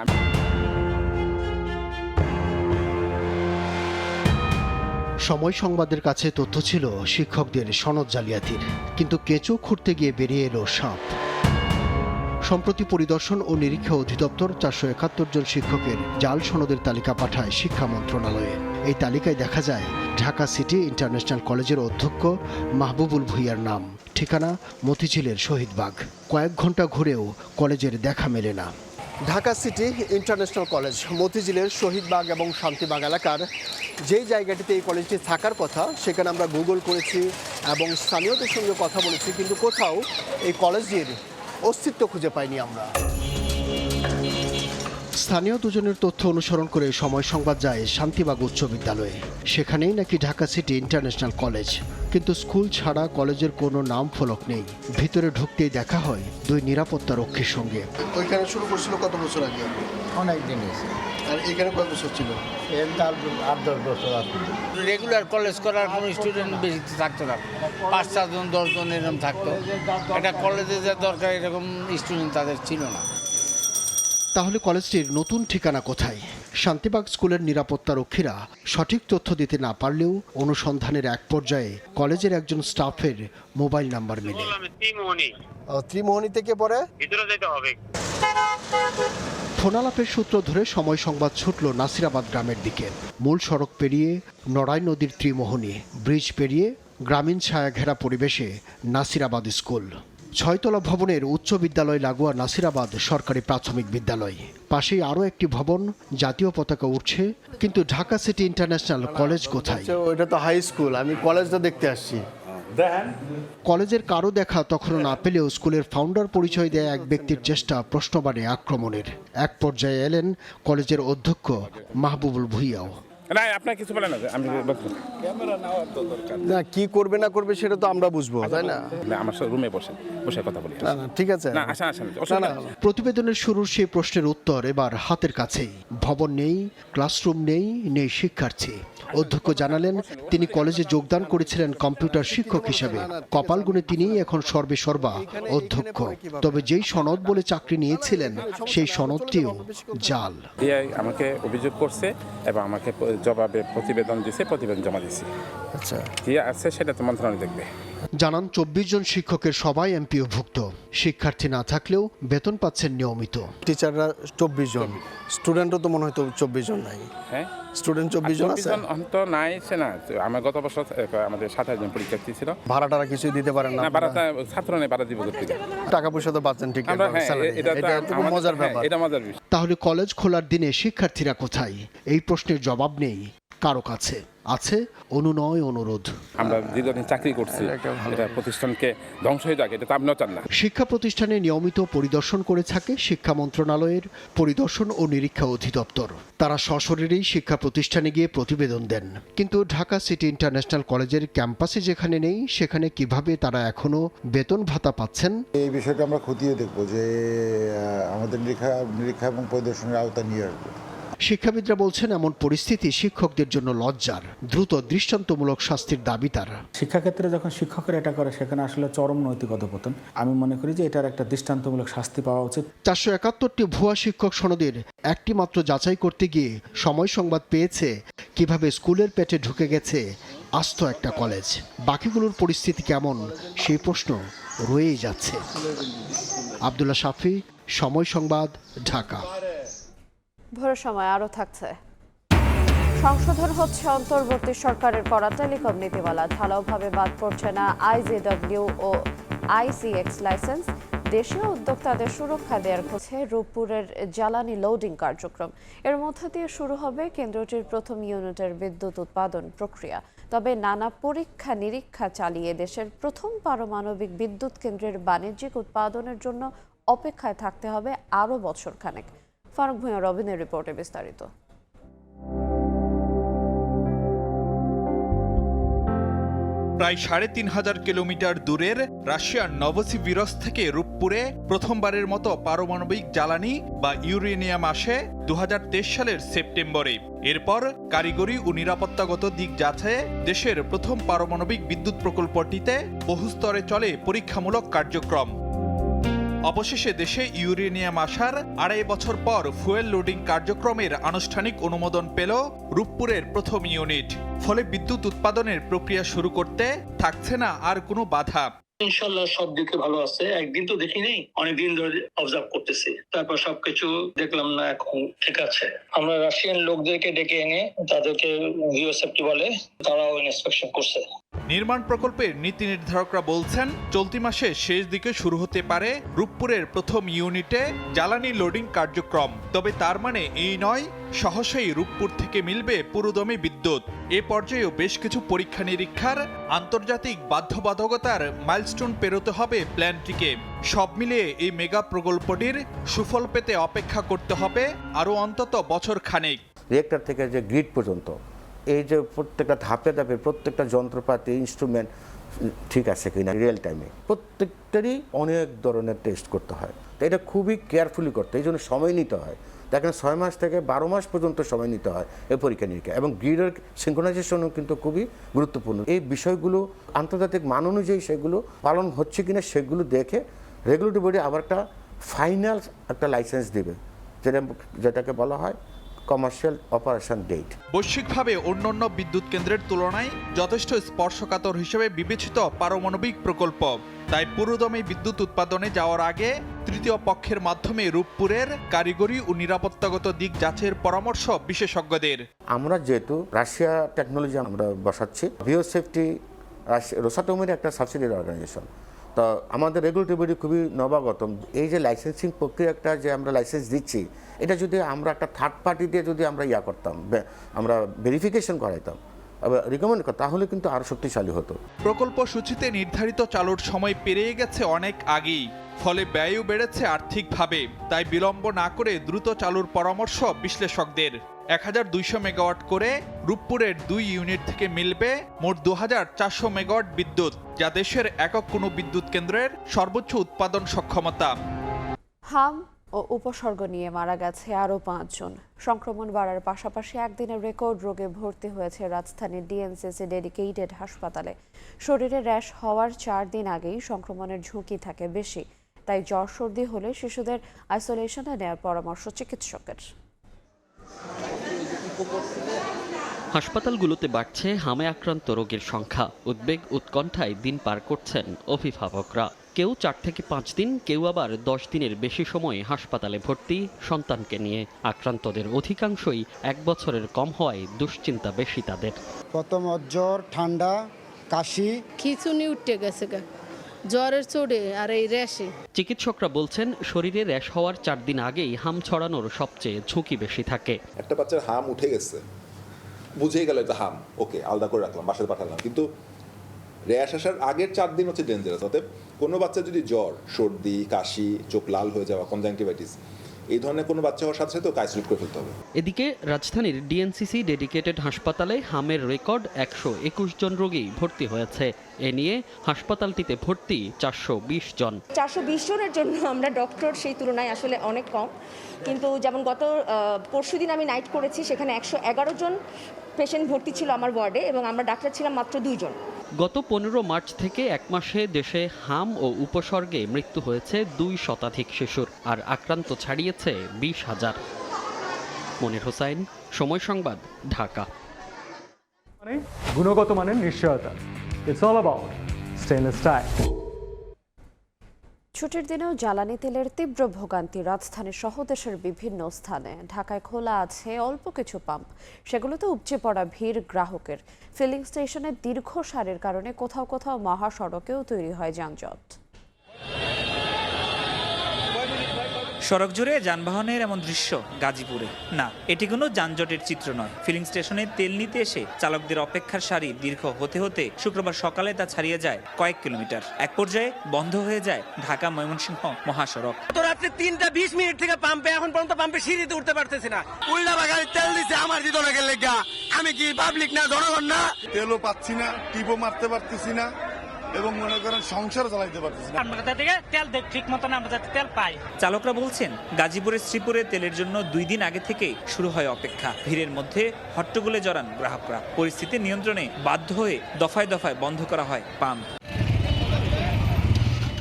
সময় সংবাদের কাছে তথ্য ছিল শিক্ষকদের সনদ জালিয়াতির, কিন্তু কেঁচো খুঁড়তে গিয়ে বেরিয়ে এলো সাপ। সম্প্রতি পরিদর্শন ও নিরীক্ষা অধিদপ্তর 471 জন শিক্ষকের জাল সনদের তালিকা পাঠায় শিক্ষা মন্ত্রণালয়ে। এই তালিকায় দেখা যায় ঢাকা সিটি ইন্টারন্যাশনাল কলেজের অধ্যক্ষ মাহবুবুল ভূঁইয়ার নাম, ঠিকানা মতিঝিলের শহীদবাগ। কয়েক ঘন্টা ঘুরেও কলেজের দেখা মেলে না। ঢাকা সিটি ইন্টারন্যাশনাল কলেজ মতিঝিলের শহীদবাগ এবং শান্তিবাগ এলাকার যেই জায়গাটিতে এই কলেজটি থাকার কথা, সেখানে আমরা গুগল করেছি এবং স্থানীয়দের সঙ্গে কথা বলেছি, কিন্তু কোথাও এই কলেজটির অস্তিত্ব খুঁজে পাইনি আমরা। স্থানীয় দুজনের তথ্য অনুসরণ করে সময় সংবাদ যায় শান্তিবাগ উচ্চ বিদ্যালয়ে। সেখানেই নাকি ঢাকা সিটি ইন্টারন্যাশনাল কলেজ, কিন্তু স্কুল ছাড়া কলেজের কোনো নাম ফলক নেই। ভিতরে ঢুকতেই দেখা হয় দুই নিরাপত্তা রক্ষীর সঙ্গে। ওইখানে শুরু করছিল কত বছর আগে? অনেক দিন হয়েছে। আর এখানে কয় বছর ছিল? 8-10 বছর আছে। রেগুলার কলেজ করার কোনো স্টুডেন্ট বেশি থাকতো না, 5-7 জন 10 জন এরকম থাকতো। এটা কলেজে যা দরকার এরকম স্টুডেন্ট তাদের ছিল না। তাহলে কলেজটির নতুন ঠিকানা কোথায়? শান্তিবাগ স্কুলের নিরাপত্তা রক্ষীরা সঠিক তথ্য দিতে না পারলেও অনুসন্ধানের এক পর্যায়ে কলেজের একজন স্টাফের মোবাইল নাম্বার মেলে। ত্রিমোহনী থেকে পরে ভিতরে যেতে হবে। ফোনালাপের সূত্র ধরে সময় সংবাদ ছুটল নাসিরাবাদ গ্রামের দিকে। মূল সড়ক পেরিয়ে নড়াই নদীর ত্রিমোহনী ব্রিজ পেরিয়ে গ্রামীণ ছায়া ঘেরা পরিবেশে নাসিরাবাদ স্কুল। 6তলা ভবনের উচ্চ বিদ্যালয় লাগোয়া নাসিরাবাদ সরকারি প্রাথমিক বিদ্যালয়। পাশেই আরও একটি ভবন, জাতীয় পতাকা উঠছে, কিন্তু ঢাকা সিটি ইন্টারন্যাশনাল কলেজ কোথায়? ওইটা তো হাই স্কুল, আমি কলেজটা দেখতে আসছি। কলেজের কারো দেখা তখনও না পেলেও স্কুলের ফাউন্ডার পরিচয় দেয় এক ব্যক্তির চেষ্টা প্রশ্নবাণে আক্রমণের। এক পর্যায়ে এলেন কলেজের অধ্যক্ষ মাহবুবুল ভূঁইয়াও। না, আপনার কিছু বলেন না, আমি না, কি করবে না করবে সেটা তো আমরা বুঝবো, তাই না? আমার সাথে রুমে বসে কথা বলি। ঠিক আছে, না আসেন। প্রতিবেদনের শুরুর সেই প্রশ্নের উত্তর এবার হাতের কাছেই। ভবন নেই, ক্লাসরুম নেই, নেই শিক্ষার্থী। অধ্যক্ষ জানালেন তিনি কলেজে যোগদান করেছিলেন কম্পিউটার শিক্ষক হিসেবে। কপাল গুণে তিনিই এখন সর্বেসর্বা অধ্যক্ষ। তবে যেই সনদ বলে চাকরি নিয়েছিলেন সেই সনদটিও জাল। আমাকে অভিযোগ করছে এবং আমাকে জবাবে প্রতিবেদন দিয়েছে, প্রতিবেদন জমা দিয়েছি। আচ্ছা, কি আছে সেটা তো মন্ত্রণালয় দেখবে। জানান 24 জন শিক্ষকের সবাই এমপিওভুক্ত। শিক্ষার্থী না থাকলেও বেতন পাচ্ছেন নিয়মিত। টিচাররা 24 জন, স্টুডেন্টও তো মনে হয় 24 জন নাই। হ্যাঁ, স্টুডেন্ট 24 জন আছে তো নাই সে না। আমার গত বছর আমাদের 27 জন পরীক্ষার্থী ছিল। ভাড়াটারা কিছুই দিতে পারেন না? ভাড়াটা ছাত্র নেই, ভাড়া দিব করতে। টাকা পয়সা তো পাচ্ছেন ঠিক আছে, এটা মজার ব্যাপার। এটা মজার বিষয়। তাহলে কলেজ খোলার দিনে শিক্ষার্থীরা কোথায়? এই প্রশ্নের জবাব নেই কারো কাছে। আছে অনুনয়, অনুরোধ। আমরা দীর্ঘদিন চাকরি করছি, এটা প্রতিষ্ঠানকে ধ্বংস হয়ে যাক, এটা তো আপনিও চান না। শিক্ষা প্রতিষ্ঠানে নিয়মিত পরিদর্শন করে থাকে শিক্ষা মন্ত্রণালয়ের পরিদর্শন ও নিরীক্ষা অধিদপ্তর। তারা সশরীরেই শিক্ষা প্রতিষ্ঠানে গিয়ে প্রতিবেদন দেন। কিন্তু ঢাকা সিটি ইন্টারন্যাশনাল কলেজের ক্যাম্পাসে যেখানে নেই, সেখানে কিভাবে তারা এখনো বেতন ভাতা পাচ্ছেন? এই বিষয়টা আমরা খতিয়ে দেখব, যে আমাদের নিরীক্ষা এবং পরিদর্শনের আওতায় নিয়ে আসবো। শিক্ষাবিদরা বলছেন এমন পরিস্থিতি শিক্ষকদের জন্য লজ্জার। দ্রুত দৃষ্টান্তমূলক শাস্তির দাবি তারা। শিক্ষাক্ষেত্রে যখন শিক্ষকেরা এটা করে সেখানে আসলে চরম নৈতিক অধঃপতন। আমি মনে করি যে এটার একটা দৃষ্টান্তমূলক শাস্তি পাওয়া উচিত। 471টি ভুয়া শিক্ষক সনদের একটি মাত্র যাচাই করতে গিয়ে সময় সংবাদ পেয়েছে কিভাবে স্কুলের পেটে ঢুকে গেছে আস্ত একটা কলেজ। বাকিগুলোর পরিস্থিতি কেমন সেই প্রশ্ন রয়েই যাচ্ছে। আব্দুল্লাহ শাফি, সময় সংবাদ, ঢাকা। ভোরের সময় আরও থাকছে। সংশোধন হচ্ছে অন্তর্বর্তী সরকারের করা টেলিকম নীতিমালা। ঢালাওভাবে বাদ পড়ছে না IJW ও ICX লাইসেন্স। দেশীয় উদ্যোক্তাদের সুরক্ষা দেওয়ার হচ্ছে রূপপুরের জ্বালানি লোডিং কার্যক্রম। এর মধ্য দিয়ে শুরু হবে কেন্দ্রটির প্রথম ইউনিটের বিদ্যুৎ উৎপাদন প্রক্রিয়া। তবে নানা পরীক্ষা নিরীক্ষা চালিয়ে দেশের প্রথম পারমাণবিক বিদ্যুৎ কেন্দ্রের বাণিজ্যিক উৎপাদনের জন্য অপেক্ষায় থাকতে হবে আরও বছরখানেক। ফারুক ভূঁইয়া রবিনের রিপোর্টে বিস্তারিত। প্রায় 3500 কিলোমিটার দূরের রাশিয়ার নভোসিবিরস্ক থেকে রূপপুরে প্রথমবারের মতো পারমাণবিক জ্বালানি বা ইউরেনিয়াম আসে 2023 সালের সেপ্টেম্বরে। এরপর কারিগরি ও নিরাপত্তাগত দিক যাচাইয়ে দেশের প্রথম পারমাণবিক বিদ্যুৎ প্রকল্পটিতে বহু স্তরে চলে পরীক্ষামূলক কার্যক্রম। অবশেষে দেশে ইউরেনিয়াম আসার 2.5 বছর পর ফুয়েল লোডিং কার্যক্রমের আনুষ্ঠানিক অনুমোদন পেল রূপপুরের প্রথম ইউনিট। ফলে বিদ্যুৎ উৎপাদনের প্রক্রিয়া শুরু করতে থাকছে না আর কোনো বাধা। ইনশাল্লাহ সব দিকে ভালো আছে। একদিন তো দেখিনি, অনেকদিন ধরে অবজার্ভ করতেছি, তারপর সবকিছু দেখলাম না এখন ঠিক আছে। আমরা রাশিয়ান লোকদেরকে ডেকে এনে তাদেরকে ভিওসেফটি বলে, তারাও ইন্সপেকশন করছে। নির্মাণ প্রকল্পের নীতি নির্ধারকরা বলছেন চলতি মাসে শেষ দিকে শুরু হতে পারে রূপপুরের প্রথম ইউনিটে জ্বালানি লোডিং কার্যক্রম। তবে তার মানে এই নয় সহসাই রূপপুর থেকে মিলবে পুরোদমে বিদ্যুৎ। এ পর্যায়েও বেশ কিছু পরীক্ষা নিরীক্ষার আন্তর্জাতিক বাধ্যবাধকতার মাইলস্টোন পেরোতে হবে প্ল্যানটিকে। সব মিলিয়ে এই মেগা প্রকল্পটির সুফল পেতে অপেক্ষা করতে হবে আরও অন্তত বছর খানেক। রিয়েক্টর থেকে যে গ্রিড পর্যন্ত এই যে প্রত্যেকটা ধাপে ধাপে প্রত্যেকটা যন্ত্রপাতি ইনস্ট্রুমেন্ট ঠিক আছে কিনা রিয়েল টাইমে প্রত্যেকটারই অনেক ধরনের টেস্ট করতে হয়। তো এটা খুবই কেয়ারফুলি করতে এই জন্য সময় নিতে হয়। দেখেন 6 মাস থেকে 12 মাস পর্যন্ত সময় নিতে হয় এই পরীক্ষা নিরীক্ষা, এবং গ্রিডের সিনক্রোনাইজেশনও কিন্তু খুবই গুরুত্বপূর্ণ। এই বিষয়গুলো আন্তর্জাতিক মান অনুযায়ী সেগুলো পালন হচ্ছে কিনা সেগুলো দেখে রেগুলেটরি বডি আবার একটা ফাইনাল একটা লাইসেন্স দেবে, যেটাকে বলা হয় কমার্শিয়াল অপারেশন ডেট। বৈশ্বিকভাবে অন্যান্য বিদ্যুৎ কেন্দ্রের তুলনায় যথেষ্ট স্পর্শকাতর হিসেবে বিবেচিত পারমাণবিক প্রকল্প। তাই পুরোদমে বিদ্যুৎ উৎপাদনে যাওয়ার আগে তৃতীয় পক্ষের মাধ্যমে রূপপুরের কারিগরি ও নিরাপত্তাগত দিক যাচাইয়ের পরামর্শ বিশেষজ্ঞদের। আমরা যেহেতু রাশিয়া টেকনোলজি আমরা বসাচ্ছি, ভিওসেফটি রোসাটমের একটা সাবসিডিয়ারি অর্গানাইজেশন, তো আমাদের রেগুলেটরি বডি খুবই নবাগত। এই যে লাইসেন্সিং প্রক্রিয়াটা যে আমরা লাইসেন্স দিচ্ছি, এটা যদি আমরা একটা থার্ড পার্টি দিয়ে যদি আমরা করতাম, আমরা ভেরিফিকেশন করাইতাম, রিকমেন্ড করতাম, তাহলে কিন্তু আরও শক্তিশালী হতো। প্রকল্প সূচিতে নির্ধারিত চালুর সময় পেরিয়ে গেছে অনেক আগেই, ফলে ব্যয়ও বেড়েছে আর্থিকভাবে। তাই বিলম্ব না করে দ্রুত চালুর পরামর্শ বিশ্লেষকদের। 1200 মেগাওয়াট করে রূপপুরের 2 ইউনিট থেকে মিলবে মোট 2400 মেগাওয়াট বিদ্যুৎ, যা দেশের একক কোনো বিদ্যুৎ কেন্দ্রের সর্বোচ্চ উৎপাদন সক্ষমতা। হাম ও উপসর্গ নিয়ে মারা গেছে আরও 5 জন। সংক্রমণ বাড়ার পাশাপাশি একদিনের রেকর্ড রোগে ভর্তি হয়েছে রাজধানীর ডিএনসিসি ডেডিকেটেড হাসপাতালে। শরীরে র্যাশ হওয়ার 4 দিন আগেই সংক্রমণের ঝুঁকি থাকে বেশি, তাই জ্বর সর্দি হলে শিশুদের আইসোলেশনে নেওয়ার পরামর্শ চিকিৎসকের। হাসপাতালগুলোতে বাড়ছে হামে আক্রান্ত রোগীর সংখ্যা। উদ্বেগ উৎকণ্ঠায় দিন পার করছেন অভিভাবকরা। কেউ 4 থেকে 5 দিন, কেউ আবার 10 দিনের বেশি সময় হাসপাতালে ভর্তি সন্তানকে নিয়ে। আক্রান্তদের অধিকাংশই 1 বছরের কম হওয়ায় দুশ্চিন্তা বেশি তাদের। প্রথম জ্বর, ঠান্ডা, কাশি, খিঁচুনি উঠে গেছে, জ্বরের চোটে আর এই র্যাশে। চিকিৎসকরা বলছেন শরীরে র্যাশ হওয়ার 4 দিন আগেই হাম ছড়ানোর সবচেয়ে ঝুঁকি বেশি থাকে। একটা বাচ্চার হাম উঠে গেছে, বুঝেই গেল এটা হাম, ওকে আলাদা করে রাখলাম, বাসায় পাঠালাম, কিন্তু র্যাশ আসার আগের 4 দিন হচ্ছে ডেঞ্জারাস। অতএব কোনো বাচ্চা যদি জ্বর, সর্দি, কাশি, চোখ লাল হয়ে যাওয়া, কনজাংটিভাইটিস এই ধরনের কোনো বাচ্চা হওয়ার সাথে সাথে ওকে আইসোলেট করে ফেলতে হবে। এদিকে রাজধানীর ডিএনসিসি ডেডিকেটেড হাসপাতালে হামের রেকর্ড 121 জন রোগী ভর্তি হয়েছে। এ নিয়ে হাসপাতালটিতে ভর্তি 420 জন। 420 জনের জন্য আমরা ডক্টর সেই তুলনায় আসলে অনেক কম, কিন্তু যেমন গত পরশুদিন আমি নাইট করেছি, সেখানে 111 জন পেশেন্ট ভর্তি ছিল আমার ওয়ার্ডে, এবং আমরা ডাক্তার ছিলাম মাত্র 2 জন। গত 15 মার্চ থেকে 1 মাসে দেশে হাম ও উপসর্গে মৃত্যু হয়েছে 2 শতাধিক শিশুর, আর আক্রান্ত ছাড়িয়েছে 20,000। মনির হোসাইন, সময় সংবাদ, ঢাকা। গুণগত মানের নিশ্চয়তা, it's all about stainless style. ছুটির দিনেও জ্বালানি তেলের তীব্র ভোগান্তি রাজধানী সহ দেশের বিভিন্ন স্থানে। ঢাকায় খোলা আছে অল্প কিছু পাম্প, সেগুলোতে উপচে পড়া ভিড় গ্রাহকের। ফিলিং স্টেশনে দীর্ঘ সারির কারণে কোথাও কোথাও মহাসড়কেও তৈরি হয় যানজট। সড়ক জুড়ে যানবাহনের এমন দৃশ্য গাজীপুরে না, এটি কোনো যানজটের চিত্র নয়। ফিলিং স্টেশনে তেল নিতে এসে চালকদের অপেক্ষার সারি দীর্ঘ হতে হতে শুক্রবার সকালে তা ছাড়িয়ে যায় কয়েক কিলোমিটার। এক পর্যায়ে বন্ধ হয়ে যায় ঢাকা ময়মনসিংহ মহাসড়ক। তো রাত্রে 3টা 20 মিনিট থেকে পাম্পে, এখন পর্যন্ত পাম্পে সিঁড়িতে উঠতে পারতেছি না। উল্টা বাগানে তেল দিছে আমার দিদনের লেগা। আমি কি পাবলিক না, জনগণ না? তেলও পাচ্ছি না, টিপও মারতে পারতেছি না, এবং মনে করেন সংসার চালাইতে পারতেছি না। ঠিক মতো আমরা তেল পাই। চালকরা বলছেন গাজীপুরের শ্রীপুরে তেলের জন্য 2 দিন আগে থেকে শুরু হয় অপেক্ষা। ভিড়ের মধ্যে হট্টগোলে জড়ান গ্রাহকরা। পরিস্থিতি নিয়ন্ত্রণে বাধ্য হয়ে দফায় দফায় বন্ধ করা হয় পাম্প।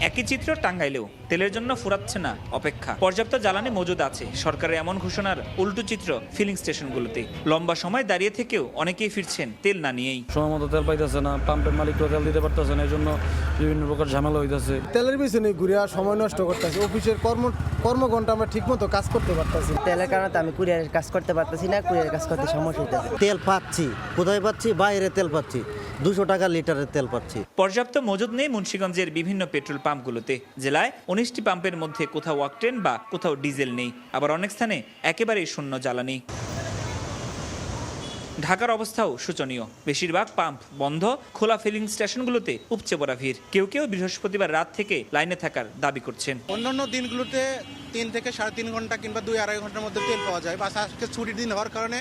একই চিত্র টাঙ্গাইলেও তেলের জন্য ফুরাচ্ছে না অপেক্ষা। পর্যাপ্ত জ্বালানি মজুদ আছে, সরকারের এমন ঘোষণার উল্টো চিত্র ফিলিং স্টেশনগুলোতে। লম্বা সময় দাঁড়িয়ে থেকেও অনেকেই ফিরছেন তেল না নিয়েই। সময় মতো তেল পাইতেছে না, পাম্পের মালিকরা তেল দিতে পারতেছে না, এই জন্য বিভিন্ন প্রকার ঝামেলা হইতেছে। তেলের পিছনে ঘুরে সময় নষ্ট করতেছে, অফিসের কর্মঘণ্টা আমরা ঠিক মতো কাজ করতে পারতেছি। তেলের কারণে আমি কুরিয়ারের কাজ করতে পারতেছি না, কুরিয়ারের কাজ করতে সমস্যা হইতেছে। তেল পাচ্ছি কোথায় পাচ্ছি? বাইরে তেল পাচ্ছি, 200 টাকা লিটারের তেল পাচ্ছি। পর্যাপ্ত মজুদ নেই মুন্সিগঞ্জের বিভিন্ন পেট্রোল পাম্পগুলোতে। জেলায় 19টি পাম্পের মধ্যে কোথাও অকটেন বা কোথাও ডিজেল নেই, আবার অনেক স্থানে একেবারেই শূন্য জ্বালানি। ঢাকার অবস্থাও শোচনীয়, বেশিরভাগ পাম্প বন্ধ, খোলা ফিলিং স্টেশনগুলোতে উপচে পড়া ভিড়। কেউ কেউ বৃহস্পতিবার রাত থেকে লাইনে থাকার দাবি করছেন। অন্যান্য দিনগুলোতে 3 থেকে 3.5 ঘন্টা কিংবা 2-2.5 ঘন্টার মধ্যে তেল পাওয়া যায়, বা আজকে ছুটির দিন হওয়ার কারণে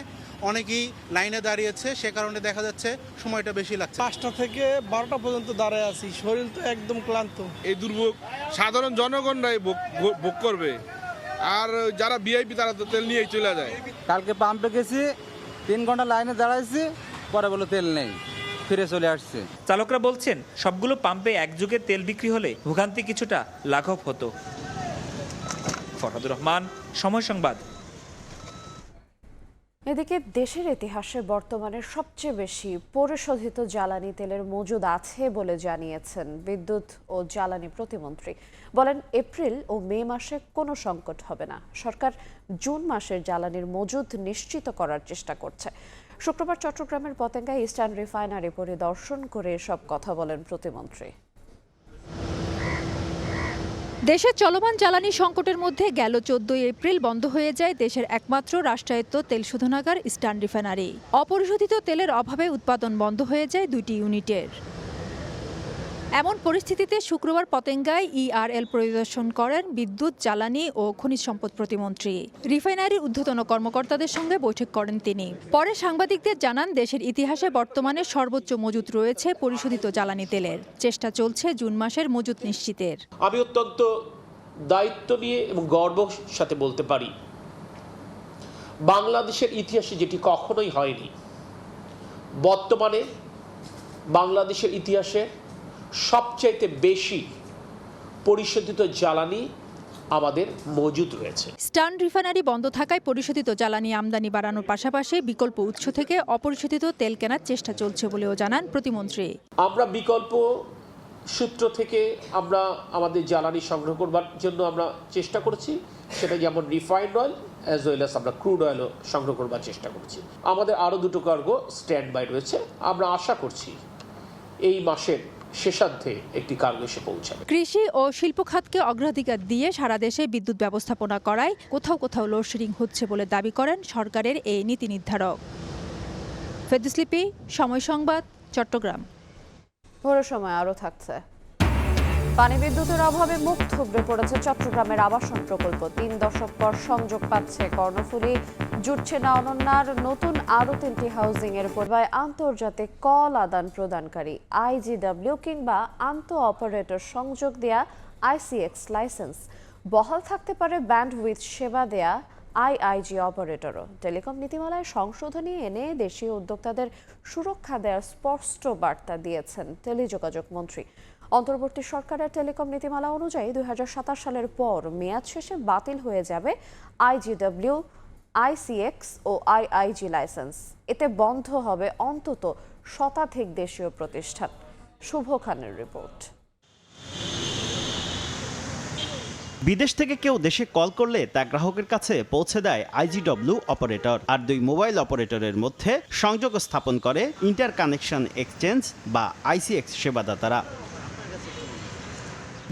অনেকেই লাইনে দাঁড়িয়েছে, সে কারণে দেখা যাচ্ছে সময়টা বেশি লাগছে। 5টা থেকে 12টা পর্যন্ত দাঁড়ায় আছি, শরীর তো একদম ক্লান্ত। এই দুর্ভোগ সাধারণ জনগণরাই ভোগ করবে, আর যারা ভিআইপি তারা তো তেল নিয়েই চলে যায়। কালকে পাম্পে গেছি, 3 ঘন্টা লাইনে দাঁড়াইছি, পরে বলে তেল নেই, ফিরে চলে আসছে। চালকরা বলছেন সবগুলো পাম্পে একযোগে তেল বিক্রি হলে ভোগান্তি কিছুটা লাঘব হতো। ফরহাদুর রহমান, সময় সংবাদ। এদিকে দেশের ইতিহাসে বর্তমানে সবচেয়ে বেশি পরিশোধিত জ্বালানি তেলের মজুদ আছে বলে জানিয়েছেন বিদ্যুৎ ও জ্বালানি প্রতিমন্ত্রী। বলেন, এপ্রিল ও মে মাসে কোনো সংকট হবে না। সরকার জুন মাসের জ্বালানির মজুদ নিশ্চিত করার চেষ্টা করছে। শুক্রবার চট্টগ্রামের পতেঙ্গায় ইস্টার্ন রিফাইনারি পরিদর্শন করে এসব কথা বলেন প্রতিমন্ত্রী। দেশের চলমান জ্বালানি সংকটের মধ্যে গেল 14 এপ্রিল বন্ধ হয়ে যায় দেশের একমাত্র রাষ্ট্রায়ত্ত তেল শোধনাগার ইস্টার্ন রিফাইনারি। অপরিশোধিত তেলের অভাবে উৎপাদন বন্ধ হয়ে যায় 2টি ইউনিটের। এমন পরিস্থিতিতে শুক্রবার পতেঙ্গায় ইআরএল পরিদর্শন করেন বিদ্যুৎ, জ্বালানি ও খনিজ সম্পদ প্রতিমন্ত্রী। রিফাইনারির ঊর্ধ্বতন কর্মকর্তাদের সঙ্গে বৈঠক করেন তিনি। পরে সাংবাদিকদের জানান, দেশের ইতিহাসে বর্তমানে সর্বোচ্চ মজুত রয়েছে পরিশোধিত জ্বালানি তেলের। চেষ্টা চলছে জুন মাসের মজুত নিশ্চিতের। আমি অত্যন্ত দায়িত্ব নিয়ে এবং গর্বের সাথে বলতে পারি, বাংলাদেশের ইতিহাসে যেটি কখনোই হয়নি, বর্তমানে বাংলাদেশের ইতিহাসে সবচাইতে বেশি পরিশোধিত জ্বালানি আমাদের মজুদ রয়েছে। ইস্টার্ন রিফাইনারি বন্ধ থাকায় পরিশোধিত জ্বালানি আমদানি বাড়ানোর পাশাপাশি বিকল্প উৎস থেকে অপরিশোধিত তেল কেনার চেষ্টা চলছে বলেও জানান প্রতিমন্ত্রী। আমরা বিকল্প সূত্র থেকে আমরা আমাদের জ্বালানি সংগ্রহ করবার জন্য আমরা চেষ্টা করছি, সেটা যেমন refined oil as well as আমরা ক্রুড অয়েলও সংগ্রহ করবার চেষ্টা করছি। আমাদের আরও 2টো কার্গো স্ট্যান্ড বাই রয়েছে, আমরা আশা করছি এই মাসের শেষার্ধে একটি কার্গো এসে পৌঁছাবে। কৃষি ও শিল্প খাতকে অগ্রাধিকার দিয়ে সারা দেশে বিদ্যুৎ ব্যবস্থাপনা করায় কোথাও কোথাও লোডশেডিং হচ্ছে বলে দাবি করেন সরকারের এই নীতি নির্ধারক। ফেরদৌসলিপি, সময় সংবাদ, চট্টগ্রাম। ভোরের সময় আরও থাকছে। পানি বিদ্যুতের অভাবে মুখ থুবড়ে পড়েছে চট্টগ্রামের আবাসন প্রকল্প। 3 দশক পর সংযোগ পাচ্ছে কর্ণফুলী, জুটছে না অনন্যার। নতুন আরও 3টি হাউজিং এর পরিবায় আন্তর্জাতিক কল আদান প্রদানকারী IGW কিংবা আন্তঃ অপারেটর সংযোগ দেয়া ICX লাইসেন্স। বহাল থাকতে পারে ব্যান্ডউইথ সেবা দেয়া IIG অপারেটরও। টেলিকম নীতিমালায় সংশোধনী এনে দেশীয় উদ্যোক্তাদের সুরক্ষা দেওয়ার স্পষ্ট বার্তা দিয়েছেন টেলিযোগাযোগ মন্ত্রী। অন্তর্বর্তী সরকারের টেলিকম নীতিমালা অনুযায়ী 2027 সালের পর মেয়াদ শেষে বাতিল হয়ে যাবে IGW, ICX ও IIG লাইসেন্স। এতে বন্ধ হবে অন্তত 100 দেশীয় প্রতিষ্ঠান। শুভ খানের রিপোর্ট। বিদেশ থেকে কেউ দেশে কল করলে তা গ্রাহকের কাছে পৌঁছে দেয় IGW অপারেটর, আর 2 মোবাইল অপারেটরের মধ্যে সংযোগ স্থাপন করে ইন্টার কানেকশন এক্সচেঞ্জ বা ICX সেবাদাতারা।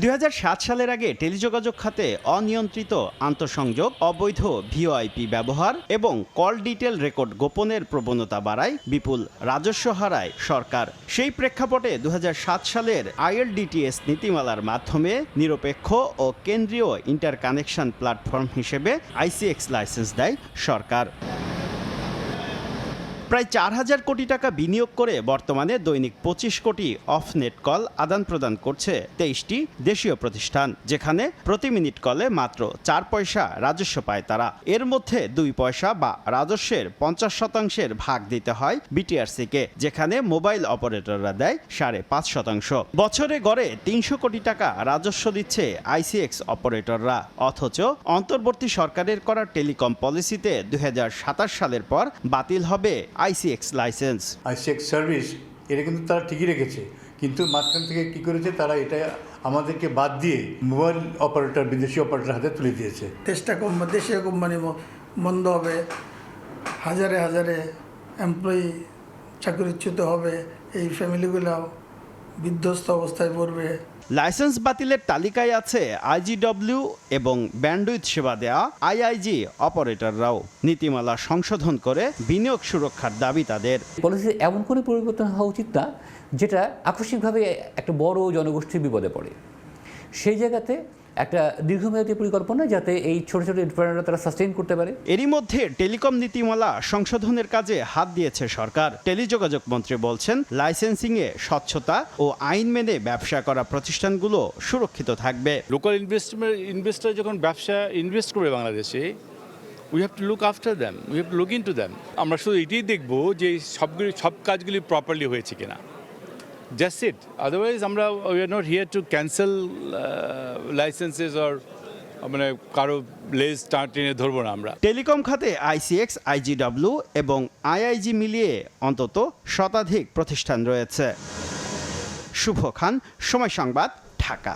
2007 সালের আগে টেলিযোগাযোগ খাতে অনিয়ন্ত্রিত আন্তঃসংযোগ, অবৈধ VoIP ব্যবহার এবং কল ডিটেল রেকর্ড গোপনের প্রবণতা বাড়ায়, বিপুল রাজস্ব হারায় সরকার। সেই প্রেক্ষাপটে 2007 সালের ILDTS নীতিমালার মাধ্যমে নিরপেক্ষ ও কেন্দ্রীয় ইন্টার কানেকশন প্ল্যাটফর্ম হিসেবে ICX লাইসেন্স দেয় সরকার। প্রায় 4,000 কোটি টাকা বিনিয়োগ করে বর্তমানে দৈনিক 25 কোটি অফ নেট কল আদান প্রদান করছে 23টি দেশীয় প্রতিষ্ঠান, যেখানে প্রতি মিনিট কলে মাত্র 4 পয়সা রাজস্ব পায় তারা। এর মধ্যে 2 পয়সা বা রাজস্বের 50% ভাগ দিতে হয় বিটিআরসিকে, যেখানে মোবাইল অপারেটররা দেয় 5.5%। বছরে গড়ে 300 কোটি টাকা রাজস্ব দিচ্ছে আইসিএক্স অপারেটররা। অথচ অন্তর্বর্তী সরকারের করা টেলিকম পলিসিতে 2027 সালের পর বাতিল হবে আইসিএক্স লাইসেন্স। আইসিএক্স সার্ভিস এটা কিন্তু তারা ঠিকই রেখেছে, কিন্তু মাঝখান থেকে কি করেছে তারা এটা আমাদেরকে বাদ দিয়ে মোবাইল অপারেটর, বিদেশি অপারেটর হাতে তুলে দিয়েছে। দেশটা দেশীয় কোম্পানি বন্ধ হবে, হাজারে হাজারে এমপ্লয়ি চাকরিচ্যুত হবে, এই ফ্যামিলিগুলো বিধ্বস্ত অবস্থায় পড়বে। লাইসেন্স বাতিলের তালিকায় আছে আইজিডব্লিউ এবং ব্যান্ডউইথ সেবা দেয়া আইআইজি অপারেটররাও। নীতিমালা সংশোধন করে বিনিয়োগ সুরক্ষার দাবি তাদের। পলিসি এমন কোনো পরিবর্তন হওয়া উচিত না যেটা আকস্মিকভাবে একটা বড় জনগোষ্ঠীর বিপদে পড়ে। সেই জায়গাতে একটা দীর্ঘমেয়াদী পরিকল্পনা যাতে এই ছোট ছোট এন্টারপ্রেনাররা তারা সাস্টেইন করতে পারে। এরই মধ্যে টেলিকম নীতিমালা সংশোধনের কাজে হাত দিয়েছে সরকার। টেলিযোগাযোগ মন্ত্রী বলছেন, লাইসেন্সিংয়ে স্বচ্ছতা ও আইন মেনে ব্যবসা করা প্রতিষ্ঠানগুলো সুরক্ষিত থাকবে। লোকাল ইনভেস্টর যখন ব্যবসা ইনভেস্ট করবে বাংলাদেশে, we have to look after them, we have to look into them. আমরা শুধু এটাই দেখব যে সব কাজগুলি প্রপারলি হয়েছে কিনা। Just it. Otherwise, we are not here to cancel licenses or মানে কারো লেজ টেনে ধরবো না আমরা। টেলিকম খাতে আইসিএক্স, আইজিডব্লিউ এবং আইআইজি মিলিয়ে অন্তত শতাধিক প্রতিষ্ঠান রয়েছে। শুভ খান, সময় সংবাদ, ঢাকা।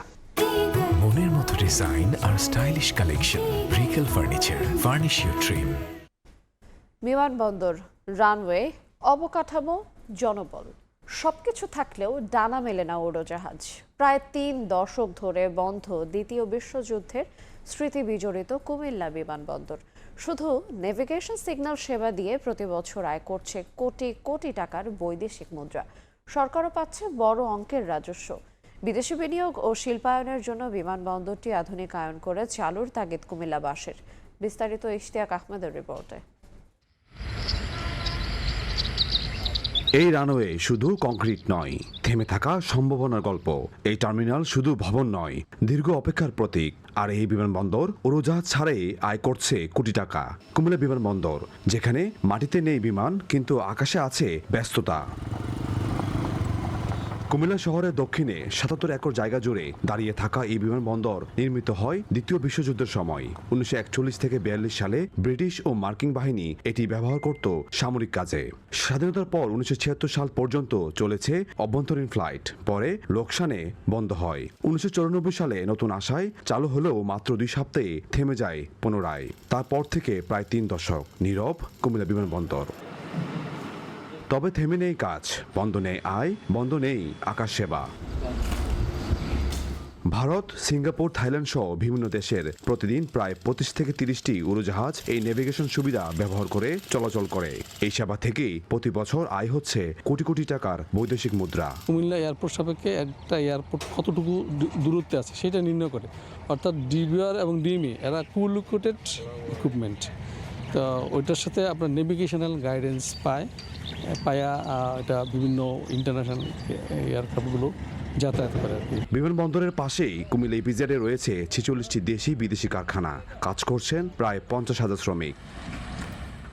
মনের মতো ডিজাইন আর stylish collection, Regal furniture, furnish your dream. বিমানবন্দর, রানওয়ে, অবকাঠামো, জনবল সবকিছু থাকলেও ডানা মেলে না উড়োজাহাজ। প্রায় 3 দশক ধরে বন্ধ দ্বিতীয় বিশ্বযুদ্ধের স্মৃতি বিজড়িত কুমিল্লা বিমানবন্দর শুধু নেভিগেশন সিগন্যাল সেবা দিয়ে প্রতি বছর আয় করছে কোটি কোটি টাকার বৈদেশিক মুদ্রা। সরকারও পাচ্ছে বড় অঙ্কের রাজস্ব। বিদেশি বিনিয়োগ ও শিল্পায়নের জন্য বিমানবন্দরটি আধুনিকায়ন করে চালুর তাগিদ কুমিল্লাবাসীর। বিস্তারিত ইশতিয়াক আহমেদের রিপোর্টে। এই রানওয়ে শুধু কংক্রিট নয়, থেমে থাকা সম্ভাবনার গল্প। এই টার্মিনাল শুধু ভবন নয়, দীর্ঘ অপেক্ষার প্রতীক। আর এই বিমানবন্দর উড়োজাহাজ ছাড়াই আয় করছে কোটি টাকা। কুমিল্লা বিমানবন্দর, যেখানে মাটিতে নেই বিমান কিন্তু আকাশে আছে ব্যস্ততা। কুমিল্লা শহরের দক্ষিণে 77 একর জায়গা জুড়ে দাঁড়িয়ে থাকা এই বিমানবন্দর নির্মিত হয় দ্বিতীয় বিশ্বযুদ্ধের সময়। 1941 থেকে 42 সালে ব্রিটিশ ও মার্কিন বাহিনী এটি ব্যবহার করত সামরিক কাজে। স্বাধীনতার পর 1976 সাল পর্যন্ত চলেছে অভ্যন্তরীণ ফ্লাইট, পরে লোকসানে বন্ধ হয়। 1994 সালে নতুন আশায় চালু হলেও মাত্র 2 সপ্তাহে থেমে যায় পুনরায়। তারপর থেকে প্রায় 3 দশক নীরব কুমিল্লা বিমানবন্দর। তবে থেমে নেই কাজ, বন্ধ নেই আয়, বন্ধ নেই আকাশ সেবা। ভারত, সিঙ্গাপুর, থাইল্যান্ড সহ বিভিন্ন দেশের প্রতিদিন প্রায় 25 থেকে 30টি উড়োজাহাজ এই নেভিগেশন সুবিধা ব্যবহার করে চলাচল করে। এই সেবা থেকেই প্রতি বছর আয় হচ্ছে কোটি কোটি টাকার বৈদেশিক মুদ্রা। কুমিল্লা এয়ারপোর্ট সাপেক্ষে একটা এয়ারপোর্ট কতটুকু দূরত্বে আছে সেটা নির্ণয় করে, অর্থাৎ ডিবিআর এবং ডিএমই এরা কোলোকেটেড ইকুইপমেন্ট। তো ওইটার সাথে আপনার নেভিগেশনাল গাইডেন্স পায়া এটা বিভিন্ন ইন্টারন্যাশনাল এয়ারক্রাফটগুলো যাতায়াত করে আর কি। বিমানবন্দরের পাশেই কুমিল্লা ইপিজেডে রয়েছে 46টি দেশি বিদেশি কারখানা, কাজ করছেন প্রায় 50,000 শ্রমিক।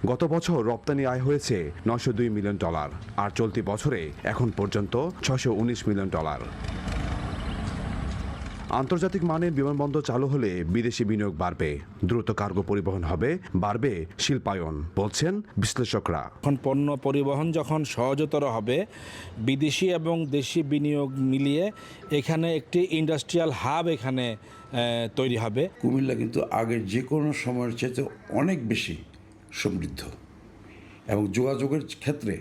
গত বছর রপ্তানি আয় হয়েছে $902 মিলিয়ন, আর চলতি বছরে এখন পর্যন্ত $619 মিলিয়ন। আন্তর্জাতিক মানের বিমানবন্দর চালু হলে বিদেশি বিনিয়োগ বাড়বে, দ্রুত কার্গো পরিবহন হবে, বাড়বে শিল্পায়ন, বলছেন বিশ্লেষকরা। এখন পণ্য পরিবহন যখন সহজতর হবে, বিদেশি এবং দেশি বিনিয়োগ মিলিয়ে এখানে একটি ইন্ডাস্ট্রিয়াল হাব এখানে তৈরি হবে। কুমিল্লা কিন্তু আগের যে কোনো সময়ের চেয়ে অনেক বেশি সমৃদ্ধ, এবং যোগাযোগের ক্ষেত্রে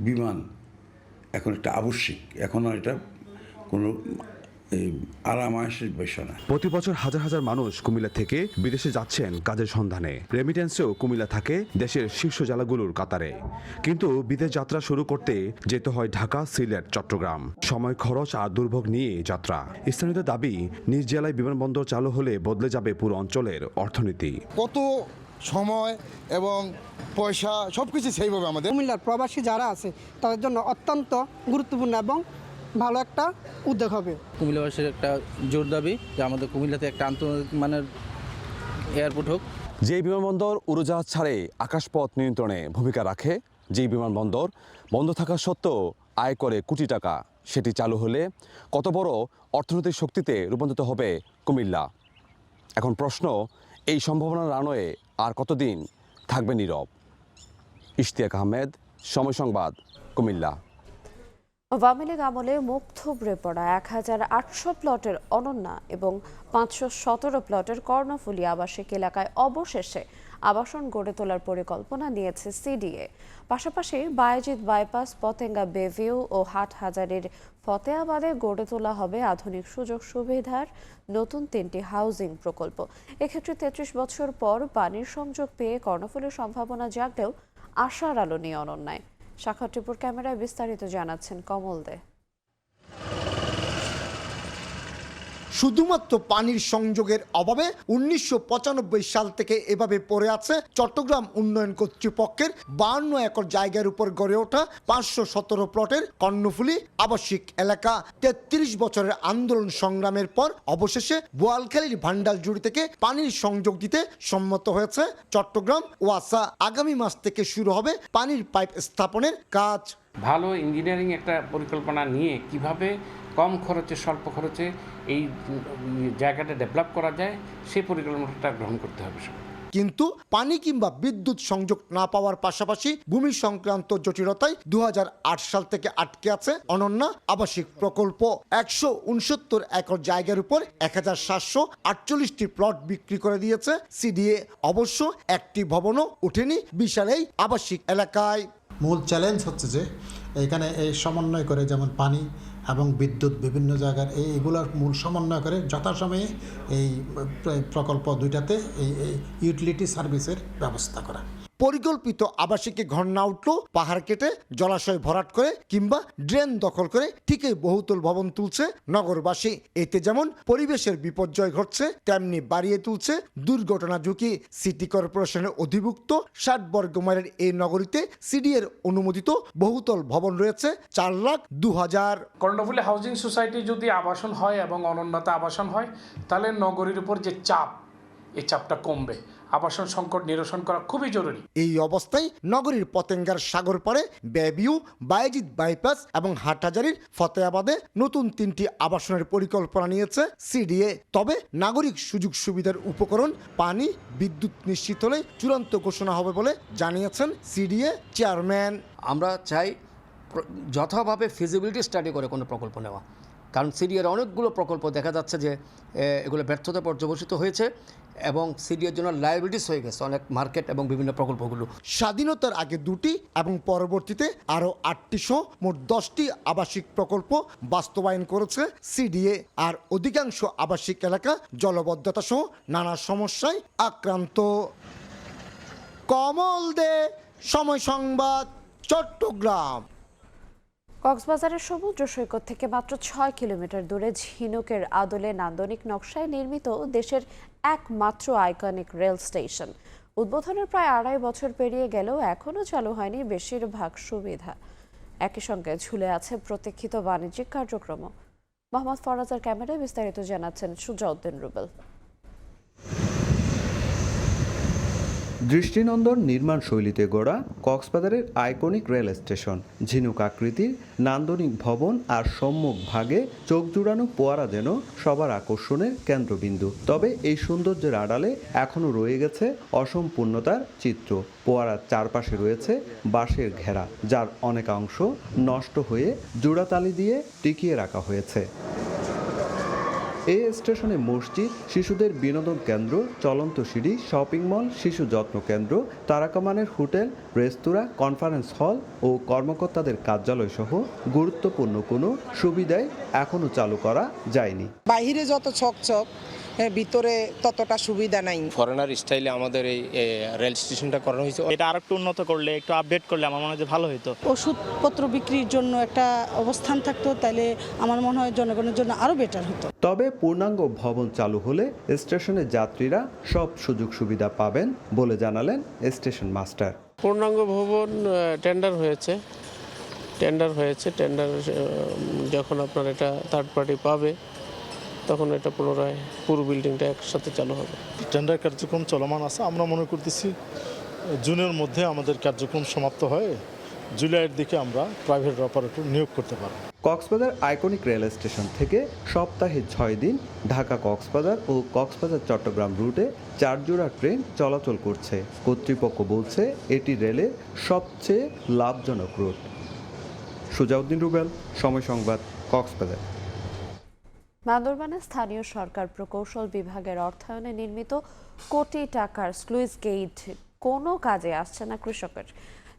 বিমান এখন একটা আবশ্যিক। এখন এটা কোনো আরামায়েশের বিষয় না। প্রতি বছর হাজার হাজার মানুষ কুমিল্লা থেকে বিদেশে যাচ্ছেন কাজের সন্ধানে। রেমিটেন্সেও কুমিল্লা থাকে দেশের শীর্ষ জেলাগুলোর কাতারে। কিন্তু বিদেশ যাত্রা শুরু করতে যেতে হয় ঢাকা, সিলেট, চট্টগ্রাম। সময়, খরচ আর দুর্ভোগ নিয়ে যাত্রা। স্থানীয়দের দাবি, নিজ জেলায় বিমানবন্দর চালু হলে বদলে যাবে পুরো অঞ্চলের অর্থনীতি। কত সময় এবং পয়সা সব কিছু সেইভাবে আমাদের। কুমিল্লার প্রবাসী যারা আছে তাদের জন্য অত্যন্ত গুরুত্বপূর্ণ এবং ভালো একটা উদ্যোগ হবে। কুমিল্লাবাসীর একটা জোর দাবি যে আমাদের কুমিল্লাতে একটা আন্তর্জাতিক মানের এয়ারপোর্ট হোক। যে বিমানবন্দর উড়োজাহাজ ছাড়ে আকাশপথ নিয়ন্ত্রণে ভূমিকা রাখে, যেই বিমানবন্দর বন্ধ থাকা সত্ত্বেও আয় করে কোটি টাকা, সেটি চালু হলে কত বড় অর্থনৈতিক শক্তিতে রূপান্তরিত হবে কুমিল্লা। এখন প্রশ্ন, এই সম্ভাবনার রানওয়ে আর কতদিন থাকবে নীরব? ইশতিয়াক আহমেদ, সময় সংবাদ, কুমিল্লা। আওয়ামী লীগ আমলে মুখ থুবড়ে পড়া ১,৮০০ প্লটের অনন্যা এবং ৫১৭ প্লটের কর্ণফুলী আবাসিক এলাকায় অবশেষে আবাসন গড়ে তোলার পরিকল্পনা নিয়েছে সিডিএ। পাশাপাশি বায়েজিদ বাইপাস, পতেঙ্গা বেভিউ ও হাটহাজারীর ফতেয়াবাদে গড়ে তোলা হবে আধুনিক সুযোগ সুবিধার নতুন ৩টি হাউজিং প্রকল্প। এক্ষেত্রে ৩৩ বছর পর পানির সংযোগ পেয়ে কর্ণফুলীর সম্ভাবনা জাগলেও আশার আলো নিয়ে অনন্যায়। শাখা টিপুর ক্যামেরায় বিস্তারিত জানাচ্ছেন কমল দে। শুধুমাত্র পানির সংযোগের অভাবে ১৯৯৫ সাল থেকে এভাবে পড়ে আছে চট্টগ্রাম উন্নয়ন কর্তৃপক্ষের ৫২ একর জায়গার উপর গড়ে ওঠা ৫১৭ প্লটের কর্ণফুলী আবাসিক এলাকা। ৩৩ বছরের আন্দোলন সংগ্রামের পর অবশেষে বোয়ালখালীর ভান্ডারজুড়ি থেকে পানির সংযোগ দিতে সম্মত হয়েছে চট্টগ্রাম ওয়াসা। আগামী মাস থেকে শুরু হবে পানির পাইপ স্থাপনের কাজ। ভালো ইঞ্জিনিয়ারিং একটা পরিকল্পনা নিয়ে কিভাবে কম খরচে স্বল্প খরচে এই জায়গাটা ডেভেলপ করা যায় সেই পরিকল্পনাটা গ্রহণ করতে হবে। কিন্তু পানি কিংবা বিদ্যুৎ সংযোগ না পাওয়ার পাশাপাশি ভূমি সংক্রান্ত জটিলতায় ২০০৮ সাল থেকে আটকে আছে অনন্যা আবাসিক প্রকল্প। ১৬৯ একর জায়গার উপর ১,৭৪৮টি প্লট বিক্রি করে দিয়েছে সিডিএ। অবশ্য একটি ভবনও ওঠেনি বিশাল এই আবাসিক এলাকায়। মূল চ্যালেঞ্জ হচ্ছে যে এখানে এই সমন্বয় করে, যেমন পানি এবং বিদ্যুৎ বিভিন্ন জায়গার এইগুলোর মূল সমন্বয় করে যথাসময়ে এই প্রকল্প দুইটাতে এই ইউটিলিটি সার্ভিসের ব্যবস্থা করা। পরিকল্পিত আবাসিকে ঘর না উঠলেও পাহাড় কেটে জলাশয় ভরাট করে কিংবা ড্রেন দখল করে ঠিকই বহুতল ভবন তুলছে নগরবাসী। এতে যেমন পরিবেশের বিপর্যয় ঘটছে, তেমনি বাড়িয়ে তুলছে দুর্ঘটনা ঝুঁকি। সিটি কর্পোরেশনের অধিভুক্ত ৬০ বর্গ মাইলের এই নগরীতে সিডিএর অনুমোদিত বহুতল ভবন রয়েছে ৪,০২,০০০। কর্ণফুলী হাউজিং সোসাইটি যদি আবাসন হয় এবং অনন্যতা আবাসন হয়, তাহলে নগরীর উপর যে চাপ, এই চাপটা কমবে। আবাসন সংকট নিরসন করা খুবই জরুরি। এই অবস্থায় নগরীর পতেঙ্গার সাগর পাড়ে বেভিউ, বায়েজিদ বাইপাস এবং হাটহাজারীর ফতেয়াবাদে নতুন 3টি আবাসনের পরিকল্পনা নিয়েছে সিডিএ। তবে নাগরিক সুযোগ সুবিধার উপকরণ, পানি, বিদ্যুৎ নিশ্চিত হলে চূড়ান্ত ঘোষণা হবে বলে জানিয়েছেন সিডিএ চেয়ারম্যান। আমরা চাই যথাভাবে ফিজিবিলিটি স্টাডি করে কোনো প্রকল্প নেওয়া, কারণ সিডিএর অনেকগুলো প্রকল্প দেখা যাচ্ছে যে এগুলো ব্যর্থতা পর্যবসিত হয়েছে এবং সিডিএর জন্য লায়াবিলিটিস হয়ে গেছে অনেক মার্কেট এবং বিভিন্ন প্রকল্পগুলো। স্বাধীনতার আগে 2টি এবং পরবর্তীতে আরও 8টি সহ মোট 10টি আবাসিক প্রকল্প বাস্তবায়ন করেছে সিডিএ। আর অধিকাংশ আবাসিক এলাকা জলবদ্ধতা সহ নানা সমস্যায় আক্রান্ত। কমল দে, সময় সংবাদ, চট্টগ্রাম। কক্সবাজারের সমুদ্র সৈকত থেকে মাত্র 6 কিলোমিটার দূরে ঝিনুকের আদলে নান্দনিক নকশায় নির্মিত দেশের একমাত্র আইকনিক রেল স্টেশন উদ্বোধনের প্রায় 2.5 বছর পেরিয়ে গেলেও এখনও চালু হয়নি বেশিরভাগ সুবিধা। একই সঙ্গে ঝুলে আছে প্রতীক্ষিত বাণিজ্যিক কার্যক্রমও। মোহাম্মদ ফরাজার ক্যামেরায় বিস্তারিত জানাচ্ছেন সুজাউদ্দিন রুবেল। দৃষ্টিনন্দন নির্মাণ শৈলীতে গড়া কক্সবাজারের আইকনিক রেল স্টেশন, ঝিনুক আকৃতির নান্দনিক ভবন আর সম্মুখ ভাগে চোখ জুড়ানো পোয়ারা যেন সবার আকর্ষণের কেন্দ্রবিন্দু। তবে এই সৌন্দর্যের আড়ালে এখনও রয়ে গেছে অসম্পূর্ণতার চিত্র। পোয়ারার চারপাশে রয়েছে বাঁশের ঘেরা, যার অনেকাংশ নষ্ট হয়ে জোড়াতালি দিয়ে টিকিয়ে রাখা হয়েছে। এই স্টেশনে মসজিদ, শিশুদের বিনোদন কেন্দ্র, চলন্ত সিঁড়ি, শপিং মল, শিশু যত্ন কেন্দ্র, তারকামানের হোটেল, রেস্তোরাঁ, কনফারেন্স হল ও কর্মকর্তাদের কার্যালয় সহ গুরুত্বপূর্ণ কোনো সুবিধাই এখনও চালু করা যায়নি। বাইরে যত ছকছক ভিতরে ততটা সুবিধা নাই। ফরেনার স্টাইলে আমাদের এই রেল স্টেশনটা করানো হয়েছে। এটা আরেকটু উন্নত করলে, একটু আপডেট করলে আমার মনে হয় যে ভালো হতো। ওষুধপত্র বিক্রির জন্য একটা অবস্থান থাকতো, তাহলে আমার মনে হয় জনগণের জন্য আরও বেটার হতো। তবে পূর্ণাঙ্গ ভবন চালু হলে স্টেশনের যাত্রীরা সব সুযোগ সুবিধা পাবেন বলে জানালেন স্টেশন মাস্টার। পূর্ণাঙ্গ ভবন টেন্ডার হয়েছে, টেন্ডার যখন আপনার এটা থার্ড পার্টি পাবে তখন এটা পুনরায় পুরো বিল্ডিংটা একসাথে চালু হবে। টেন্ডার কার্যক্রম চলমান আছে। আমরা মনে করতেছি জুনের মধ্যে আমাদের কার্যক্রম সমাপ্ত হয়, জুলাইয়ের দিকে আমরা প্রাইভেট অপারেটর নিয়োগ করতে পারব। কক্সবাজার আইকনিক রেল স্টেশন থেকে সপ্তাহে 6 দিন ঢাকা কক্সবাজার ও কক্সবাজার চট্টগ্রাম রুটে 4 জোড়া ট্রেন চলাচল করছে। কর্তৃপক্ষ বলছে এটি রেলের সবচেয়ে লাভজনক রুট। সুজাউদ্দিন রুবেল, সময় সংবাদ, কক্সবাজার। বান্দরবানে স্থানীয় সরকার প্রকৌশল বিভাগের অর্থায়নে নির্মিত কোটি টাকার স্লুইস গেট কোনো কাজে আসছে না কৃষকের।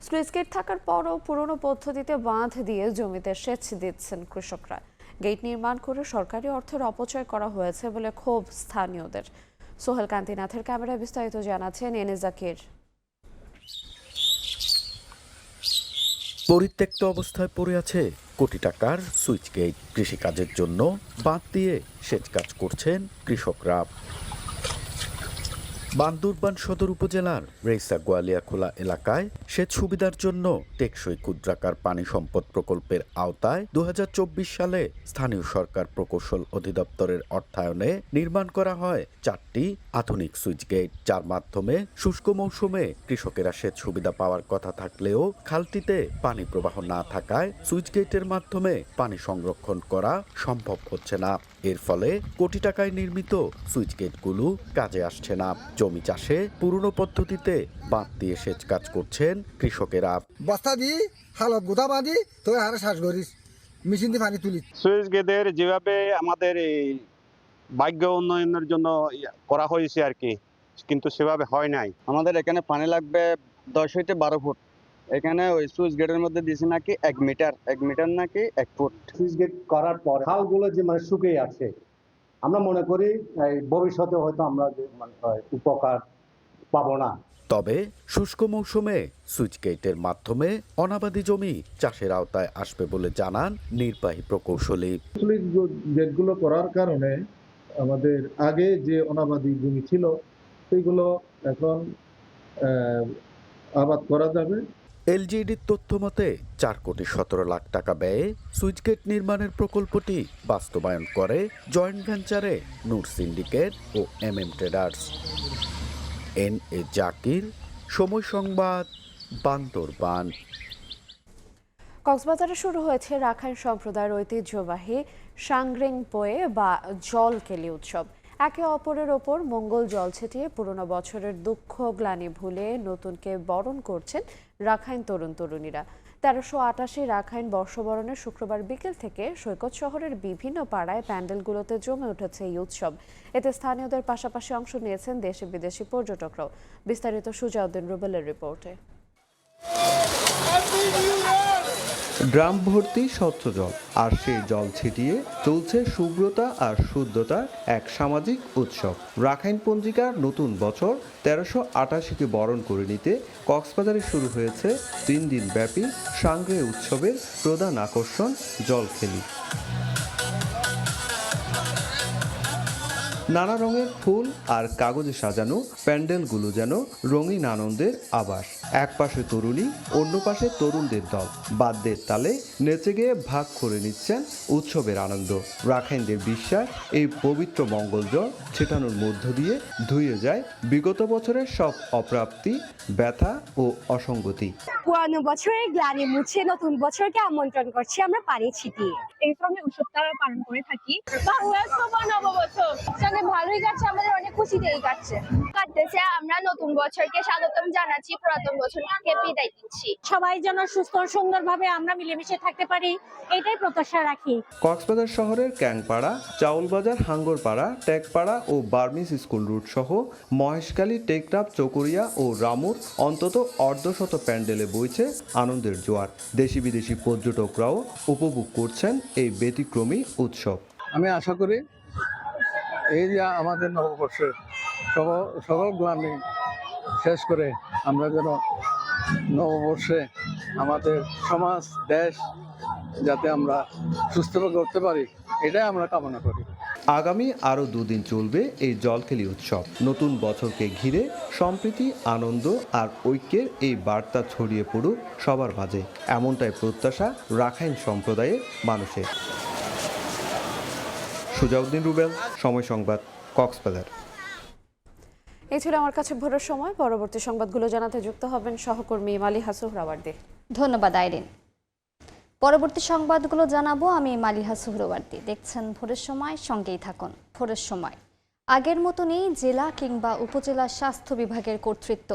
স্লুইস গেট থাকার পরও পুরনো পদ্ধতিতে বাঁধ দিয়ে জমিতে সেচ দিচ্ছেন কৃষকরা। গেট নির্মাণ করে সরকারি অর্থের অপচয় করা হয়েছে বলে ক্ষোভ স্থানীয়দের। সোহেল কান্তিনাথের ক্যামেরায় বিস্তারিত জানাচ্ছেন এনে জাকির। পরিত্যক্ত অবস্থায় পড়ে আছে কোটি টাকার সুইচ গেট। কৃষিকাজের জন্য বাঁধ দিয়ে সেচ কাজ করছেন কৃষকরা। বান্দরবান সদর উপজেলার রেইসা গোয়ালিয়াখোলা এলাকায় সেচ সুবিধার জন্য টেকসই ক্ষুদ্রাকার পানি সম্পদ প্রকল্পের আওতায় 2024 সালে স্থানীয় সরকার প্রকৌশল অধিদপ্তরের অর্থায়নে নির্মাণ করা হয় 4টি আধুনিক সুইচ গেট, যার মাধ্যমে শুষ্ক মৌসুমে কৃষকেরা সেচ সুবিধা পাওয়ার কথা থাকলেও খালটিতে পানি প্রবাহ না থাকায় সুইচ গেটের মাধ্যমে পানি সংরক্ষণ করা সম্ভব হচ্ছে না। এর ফলে কোটি টাকায় নির্মিত সুইচ গেটগুলো কাজে আসছে না। জমি চাষে পুরনো পদ্ধতিতে বাঁধ দিয়ে সেচ কাজ করছেন কৃষকেরা। বস্তা দিয়ে হালত গোদা বাঁধি তো হারে শ্বাস করিস, মেশিন দিয়ে পানি তুলি। সুইচ গেটের যেভাবে আমাদের এই ভাগ্য উন্নয়নের জন্য করা হয়েছে আর কি, কিন্তু সেভাবে হয় নাই। আমাদের এখানে পানি লাগবে 10 হইতে 12 ফুট, এখানে ওই সুইচ গেটের মধ্যে দিয়েছে নাকি 1 মিটার নাকি 1 ফুট। সুইচ গেট করার পর খালগুলো যে শুকিয়ে আছে, আমরা মনে করি ভবিষ্যতে হয়তো আমরা উপকার পাবো না। তবে শুষ্ক মৌসুমে সুইচ গেটের মাধ্যমে অনাবাদি জমি চাষের আওতায় আসবে বলে জানান নির্বাহী প্রকৌশলী। সুইচ গেটগুলো করার কারণে আমাদের আগে যে অনাবাদি জমি ছিল সেগুলো এখন আবাদ করা যাবে। এলজিইডির তথ্য মতে 4 কোটি 17 লাখ টাকা ব্যয়ে সুইচ গেট নির্মাণের প্রকল্পটি বাস্তবায়ন করে জয়েন্ট ভেঞ্চারে নূর সিন্ডিকেট ও MM ট্রেডার্স। এনএ জাকির, সময় সংবাদ, বান্দরবান। কক্সবাজারে শুরু হয়েছে রাখাইন সম্প্রদায়ের ঐতিহ্যবাহী সাংগ্রেংপোয়ে বা জলকেলি উৎসব। একে অপরের ওপর মঙ্গল জল ছিটিয়ে পুরনো বছরের দুঃখ গ্লানি ভুলে নতুনকে বরণ করছেন রাখাইন তরুণ তরুণীরা। 1388 রাখাইন বর্ষবরণে শুক্রবার বিকেল থেকে সৈকত শহরের বিভিন্ন পাড়ায় প্যান্ডেলগুলোতে জমে উঠেছে এই উৎসব। এতে স্থানীয়দের পাশাপাশি অংশ নিয়েছেন দেশি বিদেশি পর্যটকরাও। বিস্তারিত সুজাউদ্দিন রুবেলের রিপোর্টে। ড্রাম ভর্তি স্বচ্ছ জল, আর সেই জল ছিটিয়ে চলছে শুভ্রতা আর শুদ্ধতার এক সামাজিক উৎসব। রাখাইন পঞ্জিকার নতুন বছর 1388কে বরণ করে নিতে কক্সবাজারে শুরু হয়েছে 3 দিন ব্যাপী সাংগ্রে উৎসবের প্রধান আকর্ষণ জলকেলি। নানা রঙের ফুল আর কাগজে সাজানো প্যান্ডেলগুলো যেন রঙিন আনন্দের আভাস। এক পাশে তরুণী, অন্য পাশে তরুণদের দল বাদ্যের তালে নেচে গিয়ে ভাগ করে নিচ্ছেন উৎসবের আনন্দ। রাখাইনদের বিশ্বাস, এই পবিত্র মঙ্গল জল ছেটানোর মধ্য দিয়ে ধুয়ে যায় বিগত বছরের সব অপ্রাপ্তি, ব্যথা ও অসঙ্গতি। পুরানো বছরের গ্লানি মুছে নতুন বছরকে আমন্ত্রণ করছি আমরা পানি ছিটিয়ে। এইভাবে উৎসবটা পালন করে থাকি। বাংলাদেশ নববছর ভালোই কাটছে, আমাদের অনেক খুশিতেই কাটতেছে। আমরা নতুন বছরকে স্বাগতম জানাচ্ছি, পুরাতন বছরকে বিদায় দিচ্ছি। সবাই যেন সুস্থ সুন্দরভাবে আমরা মিলেমিশে থাকতে পারি, এটাই প্রত্যাশা রাখি। কক্সবাজার শহরের ক্যাংপাড়া, চাউলবাজার, হাঙ্গরপাড়া, টেকপাড়া ও বার্মিস স্কুল রুট সহ মহেশখালী, টেকনাফ, চকরিয়া ও রামুর অন্তত অর্ধশত প্যান্ডেলে বইছে আনন্দের জোয়ার। দেশি বিদেশি পর্যটকরাও উপভোগ করছেন এই ব্যতিক্রমী উৎসব। আমি আশা করি এই যে আমাদের নববর্ষের সকল গ্লানি শেষ করে আমরা যেন নববর্ষে আমাদের সমাজ দেশ যাতে আমরা সুস্থভাবে করতে পারি, এটাই আমরা কামনা করি। আগামী আরও 2 দিন চলবে এই জলখেলি উৎসব। নতুন বছরকে ঘিরে সম্প্রীতি, আনন্দ আর ঐক্যের এই বার্তা ছড়িয়ে পড়ুক সবার মাঝে, এমনটাই প্রত্যাশা রাখাইন সম্প্রদায়ের মানুষের। সুজাউদ্দিন রুবেল, সময় সংবাদ, কক্সবাজার। এই ছিল আমার কাছে ভোরের সময়। পরবর্তী সংবাদগুলো জানাতে যুক্ত হবেন সহকর্মী মালিহা সুহরাওয়ার্দী। ধন্যবাদ আইরিন। পরবর্তী সংবাদগুলো জানাবো আমি মালিহা সুহরাওয়ার্দী। দেখছেন ভোরের সময়, সঙ্গেই থাকুন। ভোরের সময় আগের মতনই জেলা কিংবা উপজেলা স্বাস্থ্য বিভাগের কর্তৃত্ব।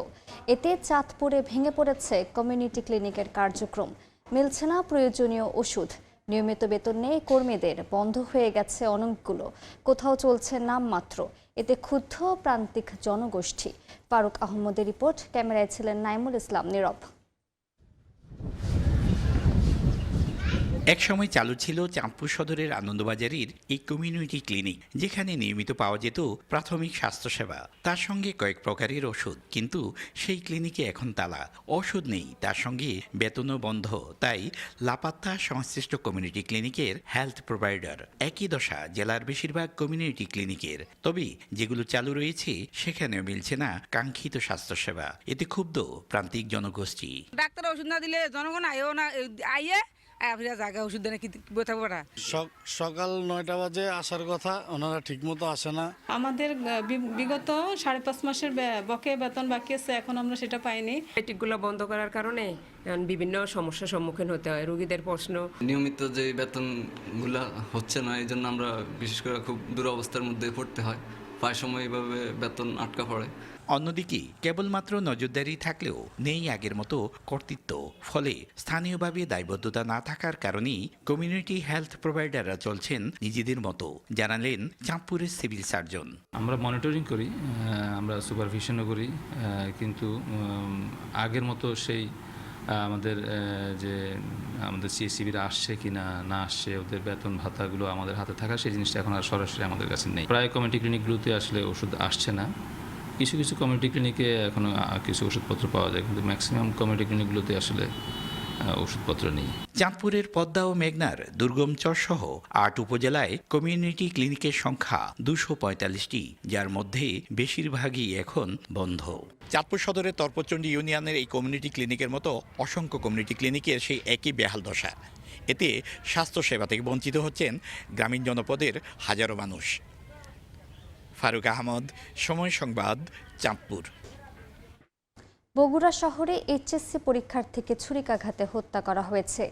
এতে চাঁদপুরে ভেঙে পড়েছে কমিউনিটি ক্লিনিকের কার্যক্রম। মিলছে না প্রয়োজনীয় ওষুধ, নিয়মিত বেতন নেই কর্মীদের, বন্ধ হয়ে গেছে অনেকগুলো, কোথাও চলছে নামমাত্র। এতে ক্ষুব্ধ প্রান্তিক জনগোষ্ঠী। ফারুক আহমদের রিপোর্ট, ক্যামেরায় ছিলেন নাইমুল ইসলাম নীরব। একসময় চালু ছিল চাঁদপুর সদরের আনন্দবাজারের এই কমিউনিটি ক্লিনিক, যেখানে নিয়মিত পাওয়া যেত প্রাথমিক স্বাস্থ্যসেবা, তার সঙ্গে কয়েক প্রকারের ওষুধ। কিন্তু সেই ক্লিনিকে এখন তালা, ওষুধ নেই, তার সঙ্গে বেতনও বন্ধ। তাই লাপাত্তা সংশ্লিষ্ট কমিউনিটি ক্লিনিকের হেলথ প্রোভাইডার। একই দশা জেলার বেশিরভাগ কমিউনিটি ক্লিনিকের। তবে যেগুলো চালু রয়েছে সেখানেও মিলছে না কাঙ্ক্ষিত স্বাস্থ্যসেবা। এতে ক্ষুব্ধ প্রান্তিক জনগোষ্ঠী। ডাক্তার ওষুধ না দিলে জনগণ আইও না, আইয়ে জায়গা ওষুধ দেয় কি থাকবো না। সকাল 9টা বাজে আসার কথা, ওনারা ঠিক মতো আসে না। আমাদের বিগত 5.5 মাসের বকেয়া বেতন বাকি আছে, এখন আমরা সেটা পাইনি। এটিগুলো বন্ধ করার কারণে বিভিন্ন সমস্যার সম্মুখীন হতে হয় রোগীদের। প্রশ্ন নিয়মিত যে বেতনগুলো হচ্ছে না, এই জন্য আমরা বিশেষ করে খুব দুরবস্থার মধ্যে পড়তে হয়। প্রায় সময় এভাবে বেতন আটকা পড়ে। অন্যদিকে কেবলমাত্র নজরদারি থাকলেও নেই আগের মতো কর্তৃত্ব। ফলে স্থানীয়ভাবে দায়বদ্ধতা না থাকার কারণেই কমিউনিটি হেলথ প্রোভাইডাররা চলছেন নিজেদের মতো, জানালেন চাঁদপুরের সিভিল সার্জন। আমরা মনিটরিং করি, আমরা সুপারভিশনও করি, কিন্তু আগের মতো সেই আমাদের যে আমাদের সিএসসিবিরা আসছে কি না আসছে, ওদের বেতন ভাতাগুলো আমাদের হাতে থাকা, সেই জিনিসটা এখন আর সরাসরি আমাদের কাছে নেই। প্রায় কমিউনিটি ক্লিনিকগুলোতে আসলে ওষুধ আসছে না। কিছু কিছু কমিউনিটি ক্লিনিকে এখনও কিছু ওষুধপত্র পাওয়া যায়, কিন্তু ম্যাক্সিমাম কমিউনিটি ক্লিনিকগুলোতে আসলে ওষুধপত্র নেই। চাঁদপুরের পদ্মা ও মেঘনার দুর্গম চরসহ 8 উপজেলায় কমিউনিটি ক্লিনিকের সংখ্যা 245টি, যার মধ্যে বেশিরভাগই এখন বন্ধ। চাঁদপুর সদরের তর্পচণ্ডী ইউনিয়নের এই কমিউনিটি ক্লিনিকের মতো অসংখ্য কমিউনিটি ক্লিনিকের সেই একই বেহাল দশা। এতে স্বাস্থ্যসেবা থেকে বঞ্চিত হচ্ছেন গ্রামীণ জনপদের হাজারো মানুষ। ফারুক আহমদ, সময় সংবাদ, চাঁদপুর। বগুড়া শহরে এইচএসসি পরীক্ষার্থীকে ছুরিকাঘাতে হত্যা করা হয়েছে।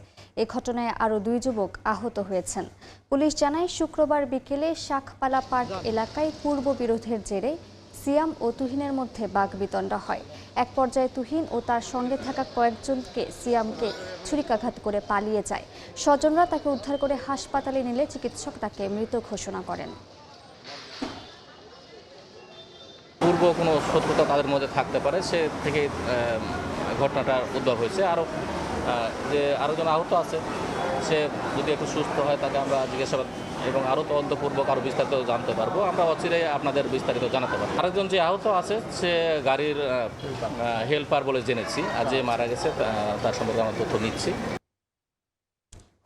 এ ঘটনায় আরও 2 যুবক আহত হয়েছেন। পুলিশ জানায় শুক্রবার বিকেলে শাখপালা পার্ক এলাকায় পূর্ব বিরোধের জেরে সিয়াম ও তুহিনের মধ্যে বাগবিতণ্ডা হয়। এক পর্যায়ে তুহিন ও তার সঙ্গে থাকা কয়েকজনকে সিয়ামকে ছুরিকাঘাত করে পালিয়ে যায়। স্বজনরা তাকে উদ্ধার করে হাসপাতালে নিলে চিকিৎসক তাকে মৃত ঘোষণা করেন। পূর্ব কোনো শত্রুতা তাদের মধ্যে থাকতে পারে, সে থেকে ঘটনাটার উদ্ভব হয়েছে। আরও জন আহত আছে, সে যদি একটু সুস্থ হয় তাকে আমরা জিজ্ঞাসাবাদ এবং আরও তদন্তপূর্বক আরও বিস্তারিত জানতে পারবো। আমরা অচিরেই আপনাদের বিস্তারিত জানাতে পারবো। আরেকজন যে আহত আছে সে গাড়ির হেল্পার বলে জেনেছি, আর যে মারা গেছে তার সম্পর্কে আমরা তথ্য নিচ্ছি।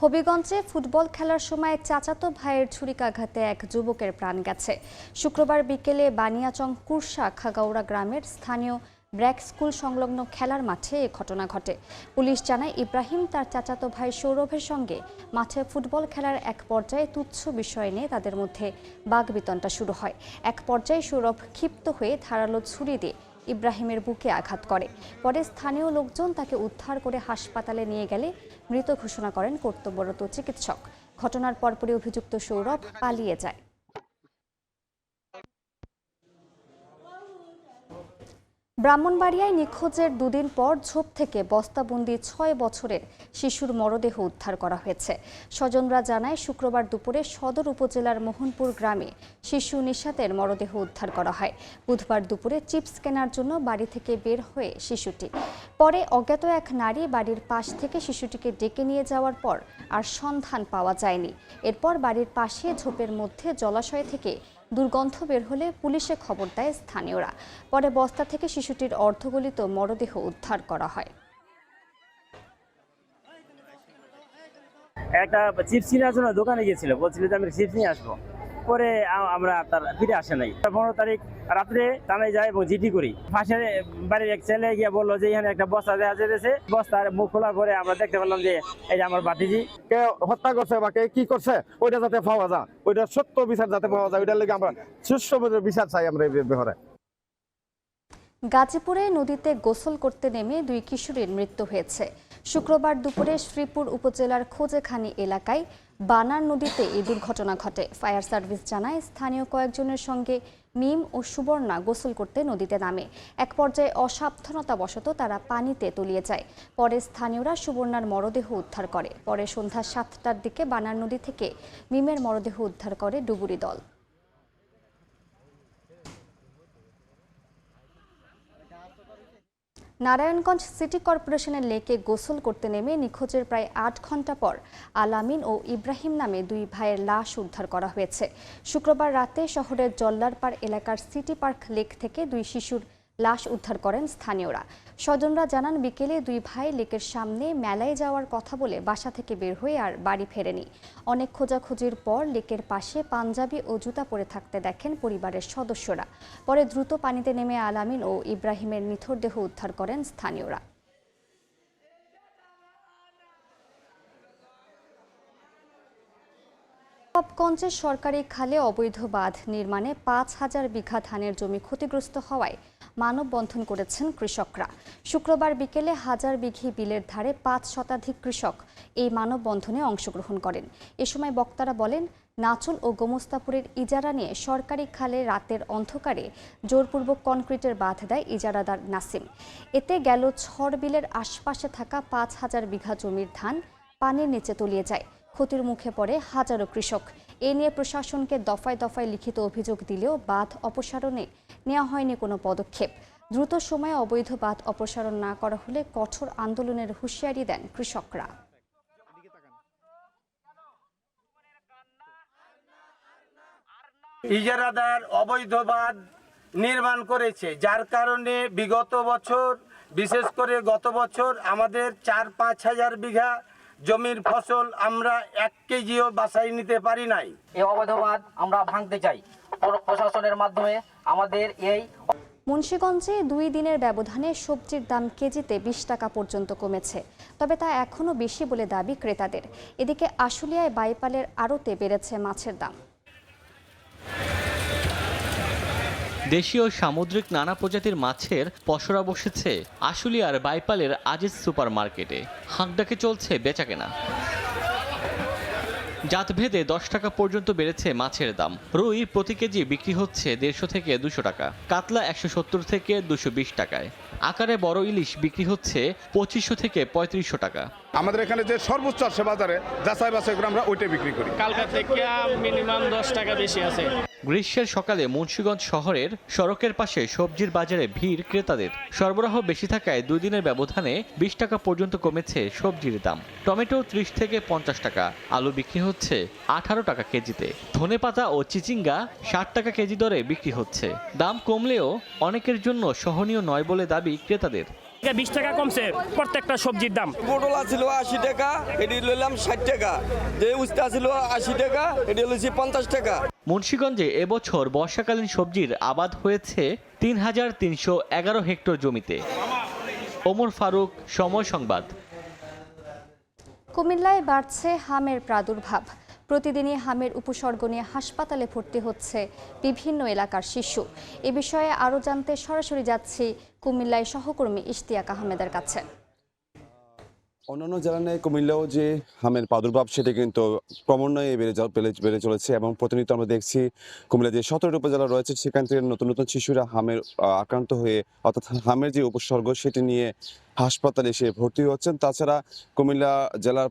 হবিগঞ্জে ফুটবল খেলার সময় চাচাতো ভাইয়ের ছুরিকাঘাতে এক যুবকের প্রাণ গেছে। শুক্রবার বিকেলে বানিয়াচং কুরসা খাগাউড়া গ্রামের স্থানীয় ব্র্যাক স্কুল সংলগ্ন খেলার মাঠে এ ঘটনা ঘটে। পুলিশ জানায় ইব্রাহিম তার চাচাতো ভাই সৌরভের সঙ্গে মাঠে ফুটবল খেলার এক পর্যায়ে তুচ্ছ বিষয় নিয়ে তাদের মধ্যে বাগবিতণ্ডা শুরু হয়। এক পর্যায়ে সৌরভ ক্ষিপ্ত হয়ে ধারালো ছুরি দিয়ে ইব্রাহিমের বুকে আঘাত করে। পরে স্থানীয় লোকজন তাকে উদ্ধার করে হাসপাতালে নিয়ে গেলে মৃত ঘোষণা করেন কর্তব্যরত চিকিৎসক। ঘটনার পরপরই অভিযুক্ত সৌরভ পালিয়ে যায়। ব্রাহ্মণবাড়িয়ায় নিখোঁজের 2 দিন পর ঝোপ থেকে বস্তাবন্দি 6 বছরের শিশুর মরদেহ উদ্ধার করা হয়েছে। স্বজনরা জানায় শুক্রবার দুপুরে সদর উপজেলার মোহনপুর গ্রামে শিশু নিশাতের মরদেহ উদ্ধার করা হয়। বুধবার দুপুরে চিপস কেনার জন্য বাড়ি থেকে বের হয়ে শিশুটি। পরে অজ্ঞাত এক নারী বাড়ির পাশ থেকে শিশুটিকে ডেকে নিয়ে যাওয়ার পর আর সন্ধান পাওয়া যায়নি। এরপর বাড়ির পাশে ঝোপের মধ্যে জলাশয় থেকে দুর্গন্ধ বের হলে পুলিশে খবর দেয় স্থানীয়রা। পরে বস্তা থেকে শিশুটির অর্ধগলিত মরদেহ উদ্ধার করা হয়। একটা চিপস কেনার জন্য দোকানে গিয়েছিল, বলছিল যে আমি চিপস নিয়ে আসবো। পরে আমরা তার ফিরে আসে নাই। 15 তারিখ রাত্রে থানায় যাই এবং জিডি করি। পাশের বাড়ির এক ছেলে গিয়ে বললো যে এখানে একটা বস্তা দেখা যেতেছে। বস্তার মুখ খোলার পরে আমরা দেখতে পেলাম যে এই যে আমার ভাতিজি কে হত্যা করছে বা কে কি করছে ওইটা যাতে পাওয়া যায়, ওইটা সত্য বিচার যাতে পাওয়া যায়, ওইটার লেগে আমরা সুষ্ঠু বিচার চাই আমরা এই ব্যাপারে। গাজীপুরে নদীতে গোসল করতে নেমে 2 কিশোরীর মৃত্যু হয়েছে। শুক্রবার দুপুরে শ্রীপুর উপজেলার খোঁজেখানি এলাকায় বানার নদীতে এই দুর্ঘটনা ঘটে। ফায়ার সার্ভিস জানায় স্থানীয় কয়েকজনের সঙ্গে মিম ও সুবর্ণা গোসল করতে নদীতে নামে। এক পর্যায়ে অসাবধানতাবশত তারা পানিতে তলিয়ে যায়। পরে স্থানীয়রা সুবর্ণার মরদেহ উদ্ধার করে। পরে সন্ধ্যা 7টার দিকে বানার নদী থেকে মিমের মরদেহ উদ্ধার করে ডুবুরি দল। নারায়ণগঞ্জ সিটি কর্পোরেশনের লেকে গোসল করতে নেমে নিখোঁজের প্রায় 8 ঘন্টা পর আলামিন ও ইব্রাহিম নামে 2 ভাইয়ের লাশ উদ্ধার করা হয়েছে। শুক্রবার রাতে শহরের জল্লারপাড় এলাকার সিটি পার্ক লেক থেকে 2 শিশুর লাশ উদ্ধার করেন স্থানীয়রা। স্বজনরা জানান বিকেলে 2 ভাই লেকের সামনে মেলায় যাওয়ার কথা বলে বাসা থেকে বের হয়ে আর বাড়ি ফেরেনি। অনেক খোঁজাখুঁজির পর লেকের পাশে পাঞ্জাবি ও জুতা পরে থাকতে দেখেন পরিবারের সদস্যরা। পরে দ্রুত পানিতে নেমে আলামিন ও ইব্রাহিমের নিথর দেহ উদ্ধার করেন স্থানীয়রা। নবাবগঞ্জের সরকারি খালে অবৈধ বাঁধ নির্মাণে 5,000 বিঘা ধানের জমি ক্ষতিগ্রস্ত হওয়ায় মানববন্ধন করেছেন কৃষকরা। শুক্রবার বিকেলে 1000 বিঘি বিলের ধারে 5 শতাধিক কৃষক এই মানববন্ধনে অংশগ্রহণ করেন। এ সময় বক্তারা বলেন, নাচল ও গোমস্তাপুরের ইজারা নিয়ে সরকারি খালে রাতের অন্ধকারে জোরপূর্বক কনক্রিটের বাঁধ দেয় ইজারাদার নাসিম। এতে গেল ঝড় বিলের আশপাশে থাকা 5,000 বিঘা জমির ধান পানির নিচে তলিয়ে যায়। ক্ষতির মুখে পড়ে হাজারো কৃষক। এ নিয়ে প্রশাসনকে দফায় দফায় লিখিত অভিযোগ দিলেও বাঁধ অপসারণে নেওয়া হয়নি কোনো পদক্ষেপ। দ্রুত সময়ে অবৈধ বাঁধ অপসারণ না করা হলে কঠোর আন্দোলনের হুঁশিয়ারি দেন কৃষকরা। ইজারাদার অবৈধ বাঁধ নির্মাণ করেছে, যার কারণে বিগত বছর, বিশেষ করে গত বছর আমাদের 4-5 হাজার বিঘা জমির ফসল আমরা 1 কেজিও বাসায় নিতে পারি নাই। এই অবৈধ বাঁধ আমরা ভাঙতে চাই। প্রশাসনের মাধ্যমে আমাদের এই মুন্সিগঞ্জে 2 দিনের ব্যবধানে সবজির দাম কেজিতে 20 টাকা পর্যন্ত কমেছে, তবে তা এখনও বেশি বলে দাবি ক্রেতাদের। এদিকে আশুলিয়ায় বাইপালের আড়তে বেড়েছে মাছের দাম। দেশীয় সামুদ্রিক নানা প্রজাতির মাছের পসরা বসেছে আশুলিয়ার বাইপালের আজিজ সুপার মার্কেটে। হাঁকডাকে চলছে বেচাকেনা। জাতভেদে 10 টাকা পর্যন্ত বেড়েছে মাছের দাম। রুই প্রতি কেজি বিক্রি হচ্ছে 150 থেকে 200 টাকা, কাতলা 170 থেকে 220 টাকায়। আকারে বড় ইলিশ বিক্রি হচ্ছে 2500 থেকে 3500 টাকা। আমাদের এখানে যে সর্বোচ্চ আছে বাজারে যাচাই বাছাই করে আমরা ওইটা বিক্রি করি। কালকা থেকে মিনিমাম 10 টাকা বেশি আছে। গ্রীষ্মের সকালে মুন্সিগঞ্জ শহরের সড়কের পাশে সবজির বাজারে ভিড় ক্রেতাদের। সরবরাহ বেশি থাকায় 2 দিনের ব্যবধানে 20 টাকা পর্যন্ত কমেছে সবজির দাম। টমেটো 30 থেকে 50 টাকা, আলু বিক্রি হচ্ছে 18 টাকা কেজিতে। ধনেপাতা ও চিচিঙ্গা 60 টাকা কেজি দরে বিক্রি হচ্ছে। দাম কমলেও অনেকের জন্য সহনীয় নয় বলে দাবি ক্রেতাদের। 20 টাকা কমছে প্রত্যেকটা সবজির দাম। পটল ছিল 80 টাকা, এটি লইলাম 60 টাকা। যে উস্তা ছিল 80 টাকা, এটি লইছি 50 টাকা। মুন্সিগঞ্জে এবছর বর্ষাকালীন সবজির আবাদ হয়েছে 3311 হেক্টর জমিতে। ওমর ফারুক, সময় সংবাদ। কুমিল্লায় বাড়ছে হামের প্রাদুর্ভাব। প্রতিদিনই হামের উপসর্গ নিয়ে হাসপাতালে ভর্তি হচ্ছে বিভিন্ন এলাকার শিশু। এ বিষয়ে আরও জানতে সরাসরি যাচ্ছি কুমিল্লায় সহকর্মী ইশতিয়াক আহমেদের কাছে। অন্যান্য জেলা নিয়ে কুমিল্লাও যে হামের প্রাদুর্ভাব সেটা কিন্তু ক্রমান্বয়ে বেড়ে চলেছে এবং প্রতিনিয়ত আমরা দেখছি কুমিল্লা যে 17টি উপজেলা রয়েছে সেখান থেকে নতুন নতুন শিশুরা হামের আক্রান্ত হয়ে অর্থাৎ হামের যে উপসর্গ সেটি নিয়ে হাসপাতালে এসে ভর্তি হচ্ছেন। তাছাড়া কুমিল্লা জেলার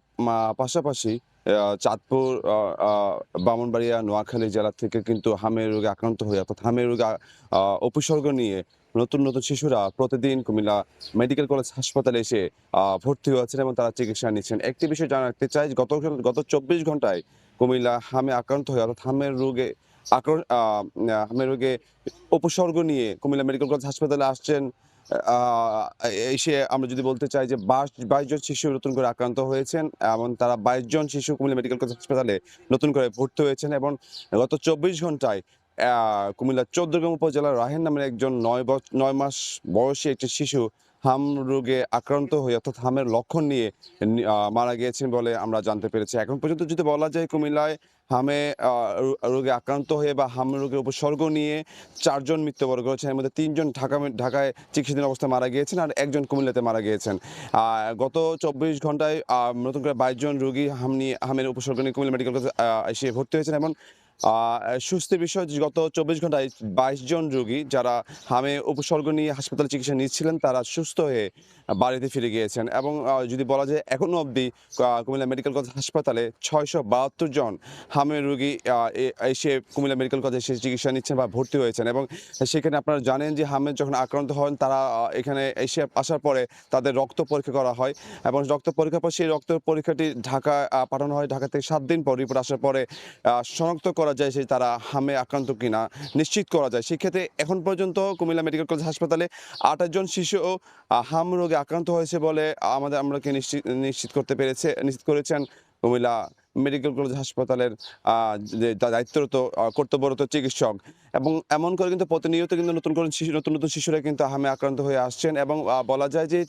পাশাপাশি চাঁদপুর, ব্রাহ্মণবাড়িয়া, নোয়াখালী জেলা থেকে কিন্তু হামের রোগে আক্রান্ত হয়ে অর্থাৎ হামের রোগে উপসর্গ নিয়ে নতুন নতুন শিশুরা প্রতিদিন কুমিল্লা মেডিকেল কলেজ হাসপাতালে এসে ভর্তি হয়েছেন এবং তারা চিকিৎসা নিচ্ছেন। একটি বিষয় জানা রাখতে চাই, গত 24 ঘন্টায় কুমিল্লা হামে আক্রান্ত হয়ে অর্থাৎ হামের রোগে হামের রোগে উপসর্গ নিয়ে কুমিল্লা মেডিকেল কলেজ হাসপাতালে আসছেন। এসে আমরা যদি বলতে চাই যে 22 জন শিশু নতুন করে আক্রান্ত হয়েছেন এবং তারা 22 জন শিশু কুমিল্লা মেডিকেল কলেজ হাসপাতালে নতুন করে ভর্তি হয়েছেন এবং গত 24 ঘন্টায় কুমিল্লা 14 উপজেলার রাহেন নামের একজন 9 মাস বয়সী একটি শিশু হাম রোগে আক্রান্ত হয়ে অর্থাৎ হামের লক্ষণ নিয়ে মারা গিয়েছেন বলে আমরা জানতে পেরেছি। এখন পর্যন্ত যদি বলা যায় কুমিল্লায় হামে রোগে আক্রান্ত হয়ে বা হাম রোগের উপসর্গ নিয়ে 4 জন মৃত্যুবরণ করেছেন। এর মধ্যে 3 জন ঢাকায় চিকিৎসাধীন অবস্থায় মারা গিয়েছেন আর 1 জন কুমিল্লাতে মারা গিয়েছেন। গত 24 ঘন্টায় নতুন করে 22 জন রোগী হামের উপসর্গ নিয়ে কুমিল্লা মেডিকেল কলেজে এসে ভর্তি হয়েছেন এবং সুস্থির বিষয় গত 24 ঘন্টায় 22 জন রোগী যারা হামে উপসর্গ নিয়ে হাসপাতালে চিকিৎসা নিচ্ছিলেন তারা সুস্থ হয়ে বাড়িতে ফিরে গিয়েছেন এবং যদি বলা যায় এখনো অবধি কুমিল্লা মেডিকেল কলেজ হাসপাতালে 672 জন হামের রোগী এসে কুমিল্লা মেডিকেল কলেজে এসে চিকিৎসা নিচ্ছেন বা ভর্তি হয়েছেন এবং সেখানে আপনারা জানেন যে হামের যখন আক্রান্ত হন তারা এখানে এসে আসার পরে তাদের রক্ত পরীক্ষা করা হয় এবং রক্ত পরীক্ষার পর সেই রক্ত পরীক্ষাটি ঢাকায় পাঠানো হয়। ঢাকা থেকে 7 দিন পর রিপোর্ট আসার পরে শনাক্ত করা যায় যে তারা হামে আক্রান্ত কিনা নিশ্চিত করা যায়। সেক্ষেত্রে এখন পর্যন্ত কুমিল্লা মেডিকেল কলেজ হাসপাতালে 28 জন শিশু হাম রোগে আক্রান্ত হয়েছে বলে আমরাকে নিশ্চিত করেছেন কুমিল্লা মেডিকেল কলেজ হাসপাতালের যে দায়িত্বরত কর্তব্যরত চিকিৎসক এবং এমন করে কিন্তু প্রতিনিয়ত কিন্তু নতুন শিশুরা কিন্তু হামে আক্রান্ত হয়ে আসছেন এবং বলা যায় যে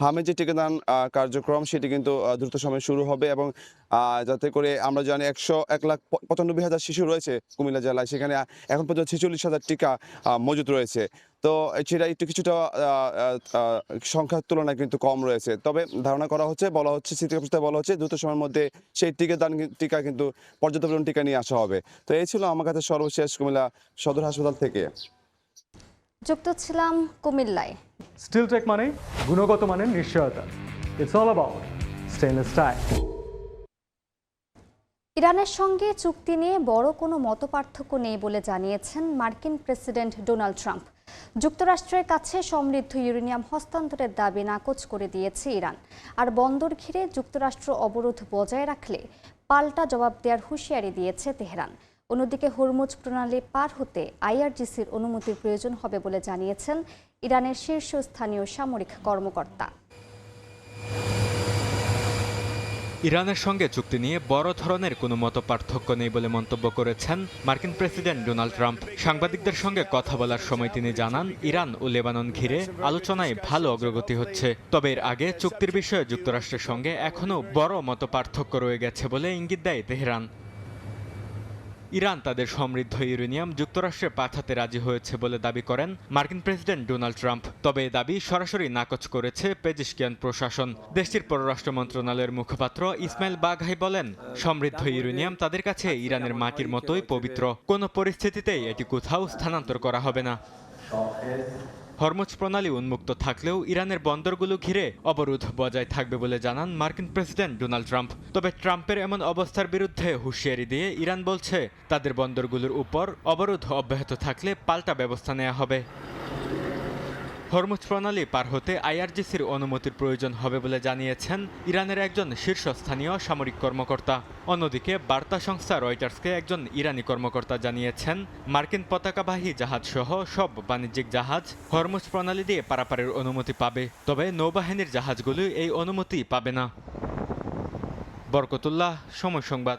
হামে যে টিকাদান কার্যক্রম সেটি কিন্তু দ্রুত সময়ে শুরু হবে এবং যাতে করে আমরা জানি 1,95,000 শিশু রয়েছে কুমিল্লা জেলায়, সেখানে এখন পর্যন্ত 46,000 টিকা মজুত রয়েছে। তো সেটা একটু কিছুটা সংখ্যার তুলনায় কিন্তু কম রয়েছে। তবে ধারণা করা হচ্ছে বলা হচ্ছে দ্রুত সময়ের মধ্যে সেই টিকা কিন্তু পর্যাপ্ত পরিমাণ টিকা নিয়ে আসা হবে। তো এই ছিল আমার কাছে সর্বশেষ কুমিল্লা সদর হাসপাতাল থেকে। যুক্ত ছিলাম কুমিল্লায়। স্টিল টেক মানে গুণগত মানের নিশ্চয়তা। It's all about stainless style. ইরানের সঙ্গে চুক্তি নিয়ে বড় কোনো মতপার্থক্য নেই বলে জানিয়েছেন মার্কিন প্রেসিডেন্ট ডোনাল্ড ট্রাম্প। যুক্তরাষ্ট্রের কাছে সমৃদ্ধ ইউরেনিয়াম হস্তান্তরের দাবি নাকচ করে দিয়েছে ইরান। আর বন্দর ঘিরে যুক্তরাষ্ট্র অবরোধ বজায় রাখলে পাল্টা জবাব দেওয়ার হুঁশিয়ারি দিয়েছে তেহরান। অন্যদিকে হরমুজ প্রণালী পার হতে আইআরজিসির অনুমতির প্রয়োজন হবে বলে জানিয়েছেন ইরানের শীর্ষস্থানীয় সামরিক কর্মকর্তা। ইরানের সঙ্গে চুক্তি নিয়ে বড় ধরনের কোনো মতপার্থক্য নেই বলে মন্তব্য করেছেন মার্কিন প্রেসিডেন্ট ডোনাল্ড ট্রাম্প। সাংবাদিকদের সঙ্গে কথা বলার সময় তিনি জানান, ইরান ও লেবানন ঘিরে আলোচনায় ভালো অগ্রগতি হচ্ছে। তবে এর আগে চুক্তির বিষয়ে যুক্তরাষ্ট্রের সঙ্গে এখনও বড় মতপার্থক্য রয়ে গেছে বলে ইঙ্গিত দেয় তেহরান। ইরান তাদের সমৃদ্ধ ইউরেনিয়াম যুক্তরাষ্ট্রে পাঠাতে রাজি হয়েছে বলে দাবি করেন মার্কিন প্রেসিডেন্ট ডোনাল্ড ট্রাম্প। তবে এই দাবি সরাসরি নাকচ করেছে পেজিশকিয়ান প্রশাসন। দেশটির পররাষ্ট্র মন্ত্রণালয়ের মুখপাত্র ইসমাইল বাঘাই বলেন, সমৃদ্ধ ইউরেনিয়াম তাদের কাছে ইরানের মাটির মতোই পবিত্র। কোনো পরিস্থিতিতেই এটি কোথাও স্থানান্তর করা হবে না। হরমুজ প্রণালী উন্মুক্ত থাকলেও ইরানের বন্দরগুলো ঘিরে অবরোধ বজায় থাকবে বলে জানান মার্কিন প্রেসিডেন্ট ডোনাল্ড ট্রাম্প। তবে ট্রাম্পের এমন অবস্থার বিরুদ্ধে হুঁশিয়ারি দিয়ে ইরান বলছে, তাদের বন্দরগুলোর উপর অবরোধ অব্যাহত থাকলে পাল্টা ব্যবস্থা নেওয়া হবে। হরমুজ প্রণালী পার হতে আইআরজিসির অনুমতির প্রয়োজন হবে বলে জানিয়েছেন ইরানের একজন শীর্ষস্থানীয় সামরিক কর্মকর্তা। অন্যদিকে বার্তা সংস্থা রয়টার্সকে একজন ইরানি কর্মকর্তা জানিয়েছেন, মার্কিন পতাকাবাহী জাহাজ সহ সব বাণিজ্যিক জাহাজ হরমুজ প্রণালী দিয়ে পারাপারের অনুমতি পাবে। তবে নৌবাহিনীর জাহাজগুলো এই অনুমতি পাবে না। বরকতুল্লাহ, সময় সংবাদ।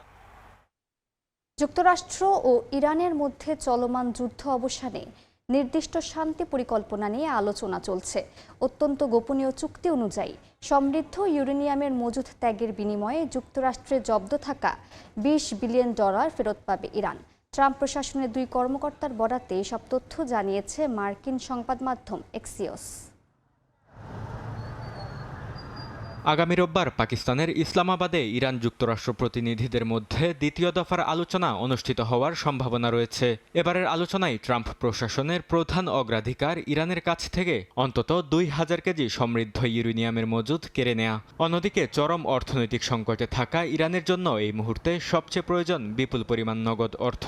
যুক্তরাষ্ট্র ও ইরানের মধ্যে চলমান যুদ্ধ অবসানে নির্দিষ্ট শান্তি পরিকল্পনা নিয়ে আলোচনা চলছে। অত্যন্ত গোপনীয় চুক্তি অনুযায়ী সমৃদ্ধ ইউরেনিয়ামের মজুদ ত্যাগের বিনিময়ে যুক্তরাষ্ট্রে জব্দ থাকা $20 বিলিয়ন ফেরত পাবে ইরান। ট্রাম্প প্রশাসনের 2 কর্মকর্তার বরাতে এসব তথ্য জানিয়েছে মার্কিন সংবাদ মাধ্যম এক্সিওস। আগামী রোববার পাকিস্তানের ইসলামাবাদে ইরান যুক্তরাষ্ট্র প্রতিনিধিদের মধ্যে দ্বিতীয় দফার আলোচনা অনুষ্ঠিত হওয়ার সম্ভাবনা রয়েছে। এবারের আলোচনায় ট্রাম্প প্রশাসনের প্রধান অগ্রাধিকার ইরানের কাছ থেকে অন্তত 2000 কেজি সমৃদ্ধ ইউরেনিয়ামের মজুদ কেড়ে নেয়া। অন্যদিকে চরম অর্থনৈতিক সংকটে থাকা ইরানের জন্য এই মুহূর্তে সবচেয়ে প্রয়োজন বিপুল পরিমাণ নগদ অর্থ।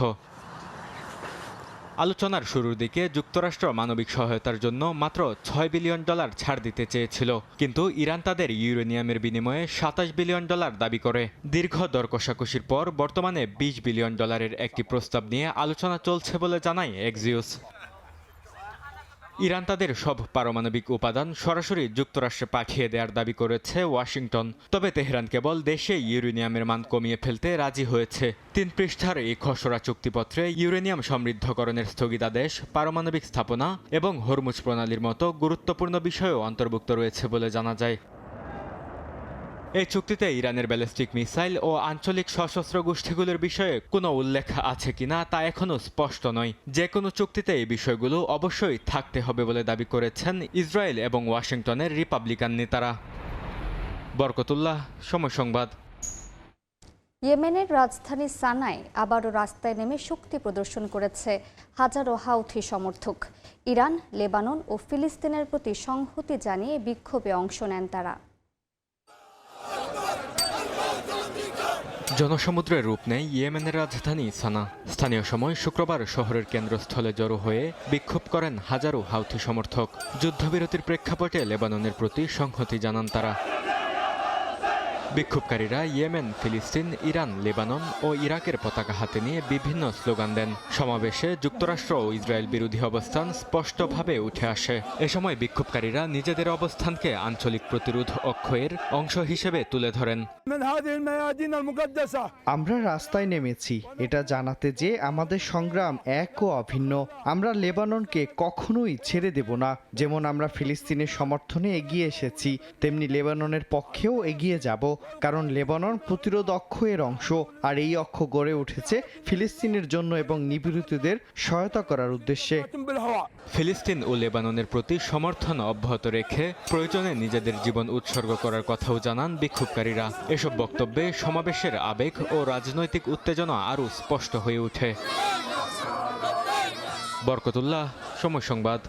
আলোচনার শুরুর দিকে যুক্তরাষ্ট্র মানবিক সহায়তার জন্য মাত্র $6 বিলিয়ন ছাড় দিতে চেয়েছিল, কিন্তু ইরান তাদের ইউরেনিয়ামের বিনিময়ে $27 বিলিয়ন দাবি করে। দীর্ঘ দর কষাকষির পর বর্তমানে $20 বিলিয়ন একটি প্রস্তাব নিয়ে আলোচনা চলছে বলে জানায় এক্সিওস। ইরান তাদের সব পারমাণবিক উপাদান সরাসরি যুক্তরাষ্ট্রে পাঠিয়ে দেওয়ার দাবি করেছে ওয়াশিংটন। তবে তেহরান কেবল দেশে ইউরেনিয়ামের মান কমিয়ে ফেলতে রাজি হয়েছে। 3 পৃষ্ঠার এই খসড়া চুক্তিপত্রে ইউরেনিয়াম সমৃদ্ধকরণের স্থগিতাদেশ, পারমাণবিক স্থাপনা এবং হরমুজ প্রণালীর মতো গুরুত্বপূর্ণ বিষয়ও অন্তর্ভুক্ত রয়েছে বলে জানা যায়। এই চুক্তিতে ইরানের ব্যালিস্টিক মিসাইল ও আঞ্চলিক সশস্ত্র গোষ্ঠীগুলোর বিষয়ে কোনো উল্লেখ আছে কিনা তা এখনও স্পষ্ট নয়। যে কোনো চুক্তিতে এই বিষয়গুলো অবশ্যই থাকতে হবে বলে দাবি করেছেন ইসরায়েল এবং ওয়াশিংটনের রিপাবলিকান নেতারা। বরকতুল্লাহ, সময় সংবাদ। ইয়েমেনের রাজধানী সানায় আবারও রাস্তায় নেমে শক্তি প্রদর্শন করেছে হাজারো হাউথি সমর্থক। ইরান, লেবানন ও ফিলিস্তিনের প্রতি সংহতি জানিয়ে বিক্ষোভে অংশ নেন তারা। জনসমুদ্রের রূপ নেয় ইয়েমেনের রাজধানী সানা। স্থানীয় সময় শুক্রবার শহরের কেন্দ্রস্থলে জড়ো হয়ে বিক্ষোভ করেন হাজারো হাউথি সমর্থক। যুদ্ধবিরতির প্রেক্ষাপটে লেবাননের প্রতি সংহতি জানান তারা। বিক্ষোভকারীরা ইয়েমেন, ফিলিস্তিন, ইরান, লেবানন ও ইরাকের পতাকা হাতে নিয়ে বিভিন্ন স্লোগান দেন। সমাবেশে যুক্তরাষ্ট্র ও ইসরায়েল বিরোধী অবস্থান স্পষ্টভাবে উঠে আসে। এ সময় বিক্ষোভকারীরা নিজেদের অবস্থানকে আঞ্চলিক প্রতিরোধ অক্ষয়ের অংশ হিসেবে তুলে ধরেন। আমরা রাস্তায় নেমেছি এটা জানাতে যে আমাদের সংগ্রাম এক ও অভিন্ন। আমরা লেবাননকে কখনোই ছেড়ে দেব না। যেমন আমরা ফিলিস্তিনের সমর্থনে এগিয়ে এসেছি, তেমনি লেবাননের পক্ষেও এগিয়ে যাব, কারণ লেবানন প্রতিরোধ অক্ষয়ের অংশ, আর এই অক্ষ গড়ে উঠেছে ফিলিস্তিনের জন্য এবং নিপীড়িতদের সহায়তা করার উদ্দেশ্যে। ফিলিস্তিন ও লেবাননের প্রতি সমর্থন অব্যাহত রেখে প্রয়োজনে নিজেদের জীবন উৎসর্গ করার কথাও জানান বিক্ষোভকারীরা। এসব বক্তব্যে সমাবেশের আবেগ ও রাজনৈতিক উত্তেজনা আরও স্পষ্ট হয়ে ওঠে। বরকতুল্লাহ, সময় সংবাদ।